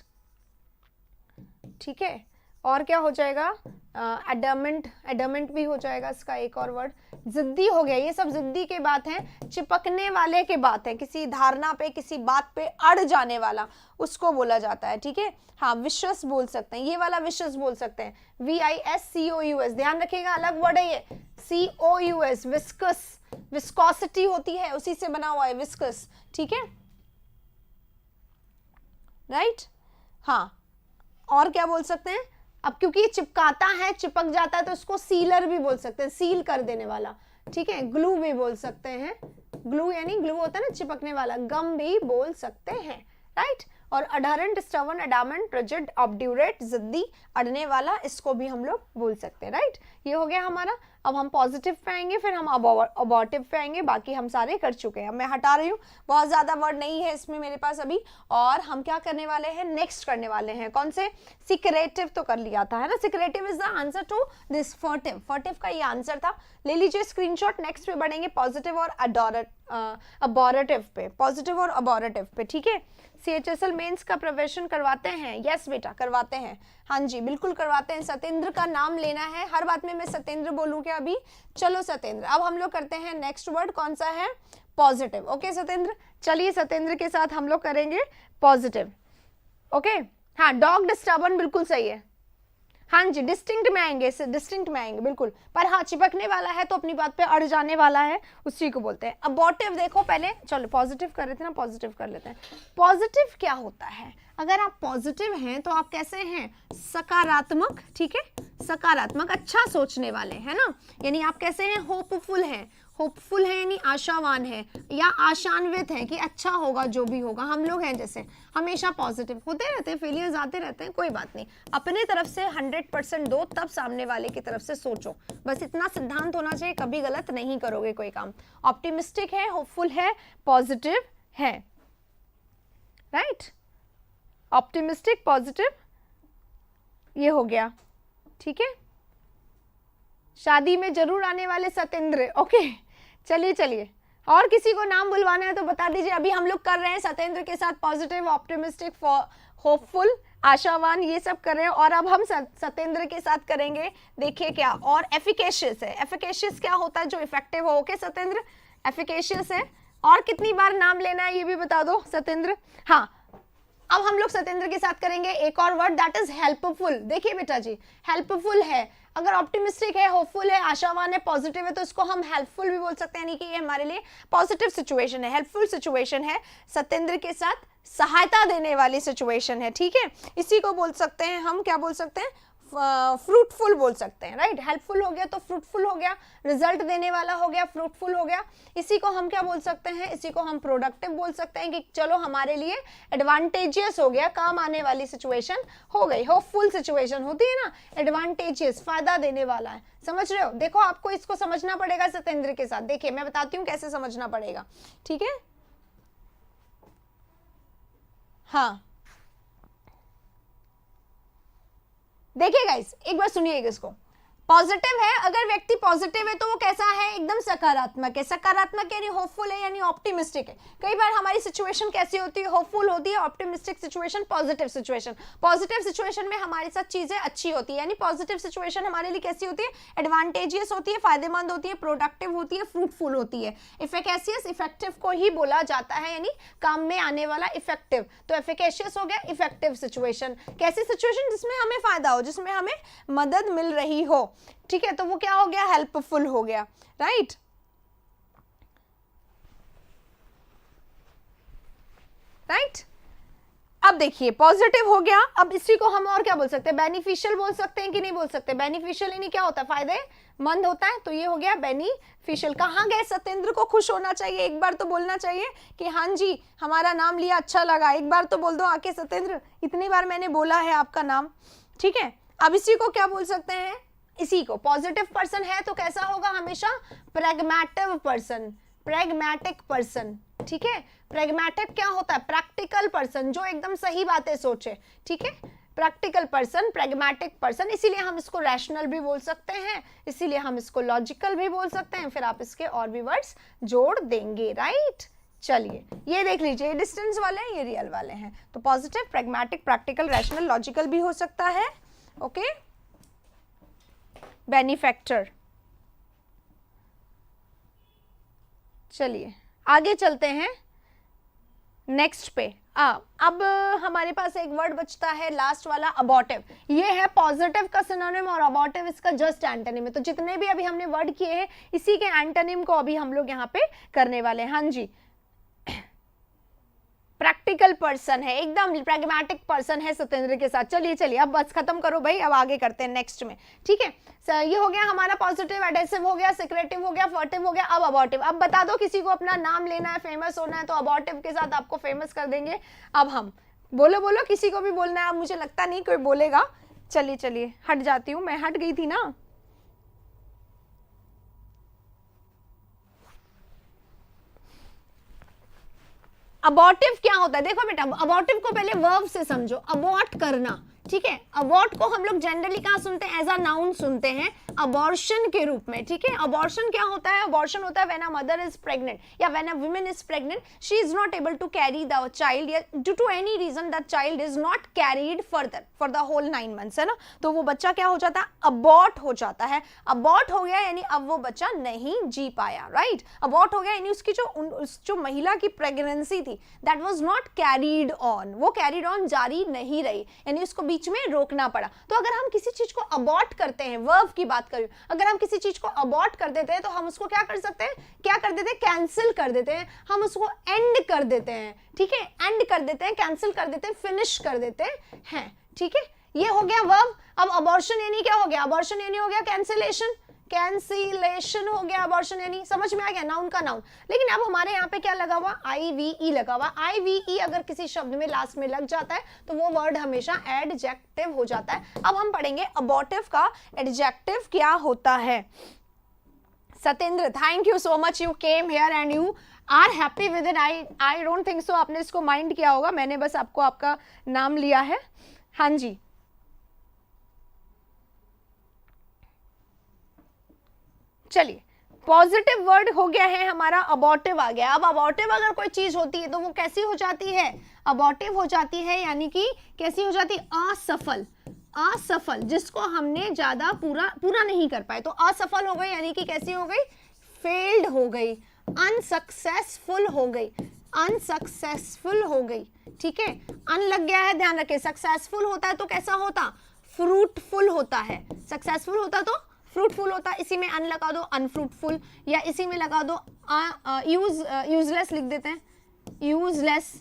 ठीक है। और क्या हो जाएगा? एडमेंट, एडमेंट भी हो जाएगा इसका एक और वर्ड। जिद्दी हो गया, ये सब जिद्दी के बात है, चिपकने वाले के बात है, किसी धारणा पे, किसी बात पे अड़ जाने वाला, उसको बोला जाता है, ठीक है। हाँ, विशस बोल सकते हैं, ये वाला विशस बोल सकते हैं, VISCOUS, ध्यान रखिएगा, अलग वर्ड है ये। COUS, विस्कस, विस्कोसिटी होती है, उसी से बना हुआ है विस्कस, ठीक है, राइट। हाँ, और क्या बोल सकते हैं? अब क्योंकि ये चिपकाता है, चिपक जाता है, तो उसको सीलर भी बोल सकते हैं, सील कर देने वाला, ठीक है। ग्लू भी बोल सकते हैं, ग्लू यानी ग्लू होता है ना चिपकने वाला। गम भी बोल सकते हैं, राइट। और अडहरेंट, स्टबर्न, एडामेंट, रिजिड, ऑब्ड्यूरेट, जिद्दी, अड़ने वाला, इसको भी हम लोग बोल सकते हैं, राइट। ये हो गया हमारा। अब हम पॉजिटिव पे आएंगे, फिर हम अबॉर्टिव पे आएंगे, बाकी हम सारे कर चुके हैं। अब मैं हटा रही हूँ, बहुत ज़्यादा वर्ड नहीं है इसमें मेरे पास अभी। और हम क्या करने वाले हैं, नेक्स्ट करने वाले हैं कौन से, सिक्रेटिव तो कर लिया था है ना, secretive is the answer to this furtive, furtive का ये आंसर था। ले लीजिए स्क्रीनशॉट। नेक्स्ट पे बढ़ेंगे पॉजिटिव और अबॉर्टिव पे, पॉजिटिव और अबॉर्टिव पे, ठीक है। CHSL मेंस का प्रिपरेशन करवाते हैं? यस बेटा करवाते हैं, हाँ जी बिल्कुल करवाते हैं। सत्येंद्र का नाम लेना है, हर बात में मैं सत्येंद्र बोलूँ क्या अभी? चलो सत्येंद्र। अब हम लोग करते हैं नेक्स्ट वर्ड, कौन सा है, पॉजिटिव। ओके सत्येंद्र, चलिए सत्येंद्र के साथ हम लोग करेंगे पॉजिटिव। ओके हाँ, डॉग डिस्टर्बन बिल्कुल सही है, हाँ जी डिस्टिंक्ट में आएंगे, डिस्टिंक्ट में आएंगे बिल्कुल, पर हाँ चिपकने वाला है तो अपनी बात पे अड़ जाने वाला है, उसी को बोलते हैं। अबॉर्टिव देखो पहले, चलो पॉजिटिव कर रहे थे ना, पॉजिटिव कर लेते हैं। पॉजिटिव क्या होता है, अगर आप पॉजिटिव हैं तो आप कैसे हैं, सकारात्मक, ठीक है, सकारात्मक, अच्छा सोचने वाले है ना, यानी आप कैसे हैं, होपफुल हैं, होपफुल है यानी आशावान है या आशान्वित है कि अच्छा होगा जो भी होगा। हम लोग हैं जैसे हमेशा पॉजिटिव, होते रहते हैं, फेलियर्स आते रहते हैं, कोई बात नहीं, अपने तरफ से 100% दो, तब सामने वाले की तरफ से सोचो, बस इतना सिद्धांत होना चाहिए, कभी गलत नहीं करोगे कोई काम। ऑप्टिमिस्टिक है, होपफुल है, पॉजिटिव है, राइट, ऑप्टिमिस्टिक, पॉजिटिव, ये हो गया, ठीक है। शादी में जरूर आने वाले सत्येंद्र, ओके चलिए चलिए, और किसी को नाम बुलवाना है तो बता दीजिए। अभी हम लोग कर रहे हैं सत्येंद्र के साथ पॉजिटिव, ऑप्टिमिस्टिक, होपफुल, आशावान, ये सब कर रहे हैं, और अब हम सत्येंद्र के साथ करेंगे, देखिए क्या, और एफिकेशियस है। एफिकेशियस क्या होता है, जो इफेक्टिव हो, ओके सत्येंद्र एफिकेशियस है। और कितनी बार नाम लेना है ये भी बता दो सत्येंद्र। हाँ, अब हम लोग सत्येंद्र के साथ करेंगे एक और वर्ड, दैट इज हेल्पफुल। देखिए बेटा जी, हेल्पफुल है, अगर ऑप्टिमिस्टिक है, होपफुल है, आशावान है, पॉजिटिव है, तो इसको हम हेल्पफुल भी बोल सकते हैं, यानी कि ये हमारे लिए पॉजिटिव सिचुएशन है, हेल्पफुल सिचुएशन है, सत्येंद्र के साथ सहायता देने वाली सिचुएशन है, ठीक है। इसी को बोल सकते हैं हम, क्या बोल सकते हैं, फ्रूटफुल बोल सकते हैं, राइट। हेल्पफुल हो गया तो फ्रूटफुल हो गया, रिजल्ट देने वाला हो गया, फ्रूटफुल हो गया। इसी को हम क्या बोल सकते हैं, इसी को हम प्रोडक्टिव बोल सकते हैं, कि चलो हमारे लिए एडवांटेजियस हो गया, काम आने वाली सिचुएशन हो गई। होपफुल सिचुएशन होती है ना, एडवांटेजियस, फायदा देने वाला है, समझ रहे हो। देखो आपको इसको समझना पड़ेगा सत्येंद्र के साथ, देखिए मैं बताती हूँ कैसे समझना पड़ेगा, ठीक है। हाँ देखिए गाइस, एक बार सुनिएगा इसको। पॉजिटिव है, अगर व्यक्ति पॉजिटिव है तो वो कैसा है, एकदम सकारात्मक है। सकारात्मक यानी होपफुल है, यानी ऑप्टिमिस्टिक है। कई बार हमारी सिचुएशन कैसी होती है, होपफुल होती है, optimistic situation, positive situation. Positive situation में हमारे साथ चीजें अच्छी होती है, यानी पॉजिटिव सिचुएशन हमारे लिए कैसी होती है, एडवांटेजियस होती है, फायदेमंद होती है, प्रोडक्टिव होती है, फ्रूटफुल होती है। इफिकेशियस, इफेक्टिव को ही बोला जाता है, यानी काम में आने वाला इफेक्टिव। तो एफिकेशियस हो गया इफेक्टिव सिचुएशन। कैसी सिचुएशन, जिसमें हमें फायदा हो, जिसमें हमें मदद मिल रही हो, ठीक है, तो वो क्या हो गया, हेल्पफुल हो गया, राइट। राइट, अब देखिए पॉजिटिव हो गया, अब इसी को हम और क्या बोल सकते हैं, बेनिफिशियल बोल सकते हैं कि नहीं बोल सकते। बेनिफिशियल यानी क्या होता है, फायदेमंद होता है, तो ये हो गया बेनिफिशियल। कहाँ गए सत्येंद्र को खुश होना चाहिए, एक बार तो बोलना चाहिए कि हाँ जी हमारा नाम लिया, अच्छा लगा, एक बार तो बोल दो आके सत्येंद्र, इतनी बार मैंने बोला है आपका नाम, ठीक है। अब इसी को क्या बोल सकते हैं, इसी को पॉजिटिव पर्सन है तो कैसा होगा, हमेशा प्रैग्मैटिक पर्सन, प्रैग्मैटिक पर्सन, ठीक है। प्रैग्मैटिक क्या होता है, प्रैक्टिकल पर्सन, जो एकदम सही बातें सोचे, ठीक है, प्रैक्टिकल पर्सन, प्रैग्मैटिक पर्सन। इसीलिए हम इसको रैशनल भी बोल सकते हैं, इसीलिए हम इसको लॉजिकल भी बोल सकते हैं, फिर आप इसके और भी वर्ड्स जोड़ देंगे, राइट। चलिए ये देख लीजिए, डिस्टेंस वाले हैं, ये रियल वाले हैं, तो positive, pragmatic, practical, rational, logical भी हो सकता है, ओके। बेनिफैक्टर, चलिए आगे चलते हैं नेक्स्ट पे। अब हमारे पास एक वर्ड बचता है लास्ट वाला, अबॉर्टिव। ये है पॉजिटिव का सिनोनिम और अबॉर्टिव इसका जस्ट एंटोनिम है। तो जितने भी अभी हमने वर्ड किए हैं इसी के एंटोनिम को अभी हम लोग यहाँ पे करने वाले हैं। हाँ जी, प्रैक्टिकल पर्सन है, एकदम प्रैग्मैटिक पर्सन है सत्येंद्र के साथ। चलिए चलिए अब बस खत्म करो भाई, अब आगे करते हैं नेक्स्ट में, ठीक है। ये हो गया हमारा पॉजिटिव, एडेसिव हो गया, सिक्रेटिव हो गया, फर्टिव हो गया, अब अबॉर्टिव। अब बता दो किसी को अपना नाम लेना है, फेमस होना है, तो अबॉर्टिव के साथ आपको फेमस कर देंगे। अब हम बोलो बोलो, किसी को भी बोलना है, अब मुझे लगता नहीं कोई बोलेगा। चलिए चलिए हट जाती हूँ, मैं हट गई थी ना, अबॉर्टिव क्या होता है, देखो बेटा अबॉर्टिव को पहले वर्ब से समझो, अबॉर्ट करना, ठीक है। अबॉर्ट को हम लोग जनरली कहाँ सुनते हैं, एज अ नाउन सुनते हैं, अबॉर्शन के रूप में, ठीक है। अबॉर्शन क्या होता है, अबॉर्शन होता है when a mother is pregnant या when a woman is pregnant, she is not able to carry the child या due to any reason that child is not carried further for the whole 9 months, है ना। तो वो बच्चा क्या हो जाता है, अबॉर्ट हो जाता है। अबॉर्ट हो गया यानी अब वो बच्चा नहीं जी पाया, राइट। अबॉर्ट हो गया यानी उसकी जो महिला की प्रेगनेंसी थी that was not carried on, वो कैरीड ऑन जारी नहीं रही, यानी उसको बीच में रोकना पड़ा। तो अगर हम किसी चीज को अबॉर्ट करते हैं, वर्ब की बात करूं, अगर हम किसी चीज को अबॉर्ट कर देते हैं तो हम उसको क्या कर सकते हैं, क्या कर देते हैं, कैंसिल कर देते हैं, हम उसको एंड कर देते हैं, ठीक है। एंड कर देते हैं, कैंसिल कर देते हैं, फिनिश कर देते हैं, ठीक है। ये हो गया वर्ब। अब अबॉर्शन यानी क्या हो गया, अबॉर्शन यानी हो गया कैंसिलेशन, कैंसिलेशन हो गया अबॉर्शन, यानी समझ में आ गया, नाउन का नाउन। लेकिन अब हमारे यहाँ पे क्या लगा हुआ, IVE लगा हुआ। IVE अगर किसी शब्द में लास्ट में लग जाता है तो वो वर्ड हमेशा एडजेक्टिव हो जाता है। अब हम पढ़ेंगे अबॉर्टिव का एडजेक्टिव क्या होता है। Satendra, thank you so much, you came here and you are happy with it. I don't think so आपने इसको माइंड किया होगा, मैंने बस आपको आपका नाम लिया है। हाँ जी, चलिए पॉजिटिव वर्ड हो गया है हमारा, अबॉर्टिव आ गया। अब अबॉर्टिव अगर कोई चीज होती है तो वो कैसी हो जाती है, अबॉर्टिव हो जाती है, यानी कि कैसी हो जाती है, असफल। असफल, जिसको हमने ज्यादा पूरा नहीं कर पाए तो असफल हो गई, यानी कि कैसी हो गई, फेल्ड हो गई, अनसक्सेसफुल हो गई, अनसक्सेसफुल हो गई, ठीक है। अन लग गया है, ध्यान रखें। सक्सेसफुल होता है तो कैसा होता, फ्रूटफुल होता है। सक्सेसफुल होता तो फ्रूटफुल होता, इसी में अन लगा दो अनफ्रूटफुल, या इसी में लगा दो यूजलेस लिख देते हैं, यूजलेस,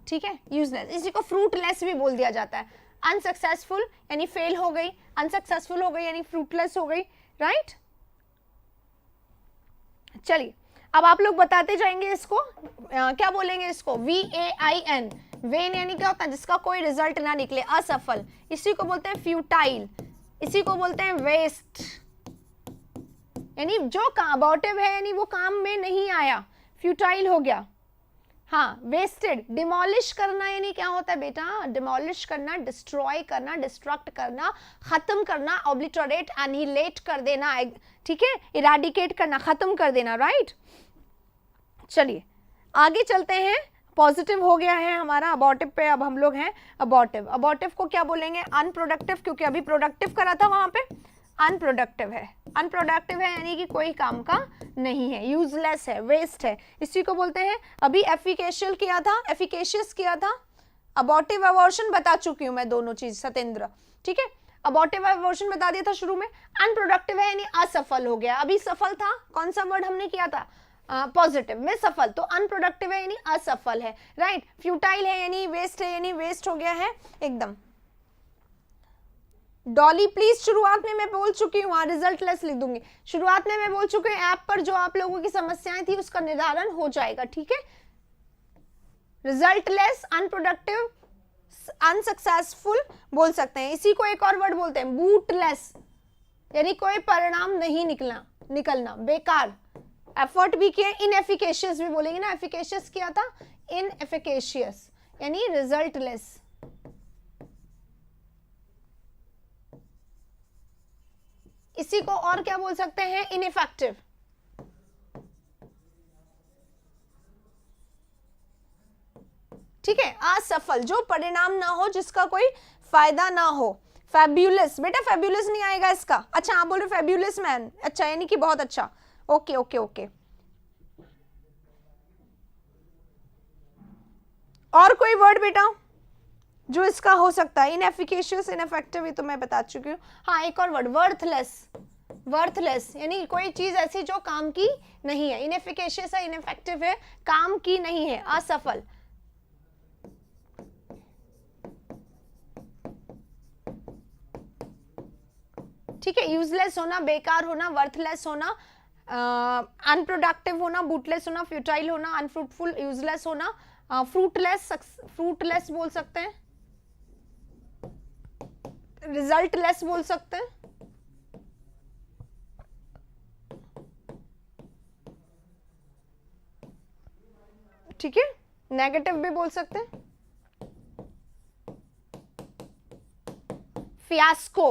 ठीक है, यूजलेस। इसी को फ्रूटलेस भी बोल दिया जाता है। अनसक्सेसफुल यानी फेल हो गई, अनसक्सेसफुल हो गई यानी फ्रूटलेस हो गई, राइट। चलिए अब आप लोग बताते जाएंगे इसको, क्या बोलेंगे इसको, VAIN। वेन यानी क्या होता है, जिसका कोई रिजल्ट ना निकले, असफल। इसी को बोलते हैं फ्यूटाइल, इसी को बोलते हैं वेस्ट, यानी जो अबॉर्टिव है यानी वो काम में नहीं आया, फ्यूटाइल हो गया। हाँ, वेस्टेड, डिमोलिश करना यानी क्या होता है बेटा, डिमोलिश करना, डिस्ट्रॉय करना, डिस्ट्रक्ट करना, खत्म करना, ऑब्लिटरेट, एनिहिलेट कर देना, ठीक है, इराडिकेट करना, खत्म कर देना, राइट। चलिए आगे चलते हैं। पॉजिटिव हो गया है हमारा, अबॉर्टिव पे अब हम लोग हैं। अबॉर्टिव, अबॉर्टिव को क्या बोलेंगे, अनप्रोडक्टिव, क्योंकि अभी प्रोडक्टिव करा था वहां पे, अनप्रोडक्टिव है। अनप्रोडक्टिव है यानी कि कोई काम का नहीं है, यूजलेस है, वेस्ट है, इसी को बोलते हैं। अभी एफिकेशियल किया था, एफिकेशियस किया था, अबॉर्टिव अबॉर्शन बता चुकी हूं मैं, दोनों चीज सतेंद्र, ठीक है। अबॉर्टिव अबॉर्शन बता दिया था शुरू में। अनप्रोडक्टिव है यानी असफल हो गया, अभी सफल था, कौन सा वर्ड हमने किया था, पॉजिटिव में सफल, तो अनप्रोडक्टिव है यानी असफल है, राइट। फ्यूटाइल है यानी वेस्ट है, यानी वेस्ट हो गया है एकदम। डॉली प्लीज, शुरुआत में मैं बोल चुकी हूँ, रिजल्ट लेस लिख दूंगी, शुरुआत में मैं बोल चुकी हूँ, ऐप पर जो आप लोगों की समस्याएं थी उसका निदान हो जाएगा, ठीक है। रिजल्ट लेस, अनप्रोडक्टिव, अनसक्सेसफुल बोल सकते हैं। इसी को एक और वर्ड बोलते हैं बूटलेस, यानी कोई परिणाम नहीं निकलना, बेकार, एफर्ट भी किया। इनएफिकेशियस भी बोलेंगे ना, एफिकेशियस किया था, इनएफिकेशियस यानी रिजल्ट लेस। इसी को और क्या बोल सकते हैं, इनइफेक्टिव, ठीक है, असफल, जो परिणाम ना हो, जिसका कोई फायदा ना हो। फैब्यूलस, बेटा फैब्यूलस नहीं आएगा इसका, अच्छा आप बोल रहे फैब्यूलस मैन, अच्छा यानी कि बहुत अच्छा, ओके ओके ओके। और कोई वर्ड बेटा जो इसका हो सकता है, इनएफिकेशियस, इनएफेक्टिव, ये तो मैं बता चुकी हूँ। हाँ, एक और वर्ड, वर्थलेस, वर्थलेस यानी कोई चीज ऐसी जो काम की नहीं है। इनएफिकेशियस है, इनएफेक्टिव है, काम की नहीं है, असफल। ठीक है, यूजलेस होना, बेकार होना, वर्थलेस होना, अनप्रोडक्टिव होना, बूटलेस होना, फ्यूटाइल होना, अनफ्रूटफुल, यूजलेस होना, फ्रूटलेस, फ्रूटलेस बोल सकते हैं, रिजल्ट लेस बोल सकते हैं। ठीक है, नेगेटिव भी बोल सकते हैं। Fiasco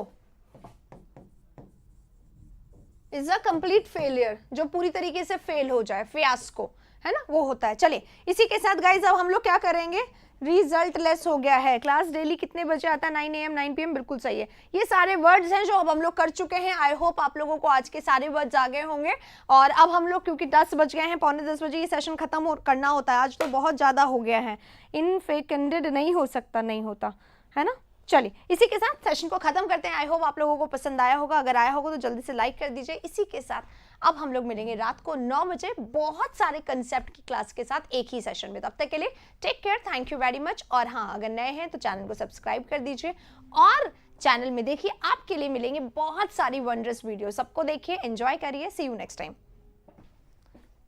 is a complete failure, जो पूरी तरीके से फेल हो जाए, फियास्को है ना, वो होता है। चलिए इसी के साथ गाइज अब हम लोग क्या करेंगे, रिजल्ट लेस हो गया है। क्लास डेली कितने बजे आता है, 9 AM 9 PM, बिल्कुल सही है। ये सारे वर्ड्स हैं जो अब हम लोग कर चुके हैं। आई होप आप लोगों को आज के सारे वर्ड्स आ गए होंगे। और अब हम लोग, क्योंकि 10 बज गए हैं, 9:45 बजे ये सेशन खत्म करना होता है। आज तो बहुत ज़्यादा हो गया है, इनफेक्टेड नहीं हो सकता, नहीं होता है ना। चलिए इसी के साथ सेशन को खत्म करते हैं। आई होप आप लोगों को पसंद आया होगा। अगर आया होगा तो जल्दी से लाइक कर दीजिए। इसी के साथ अब हम लोग मिलेंगे रात को 9 बजे बहुत सारे कंसेप्ट की क्लास के साथ एक ही सेशन में। तब तक के लिए take care, thank you very much. और हाँ, अगर नए हैं तो चैनल को सब्सक्राइब कर दीजिए और चैनल में देखिए, आपके लिए मिलेंगे बहुत सारी वंडरस वीडियो। सबको देखिए, एंजॉय करिए। See you next time.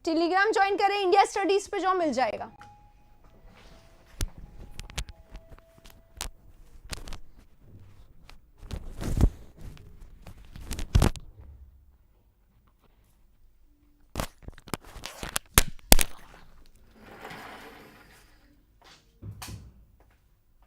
Telegram join करें, इंडिया स्टडीज पे जो मिल जाएगा।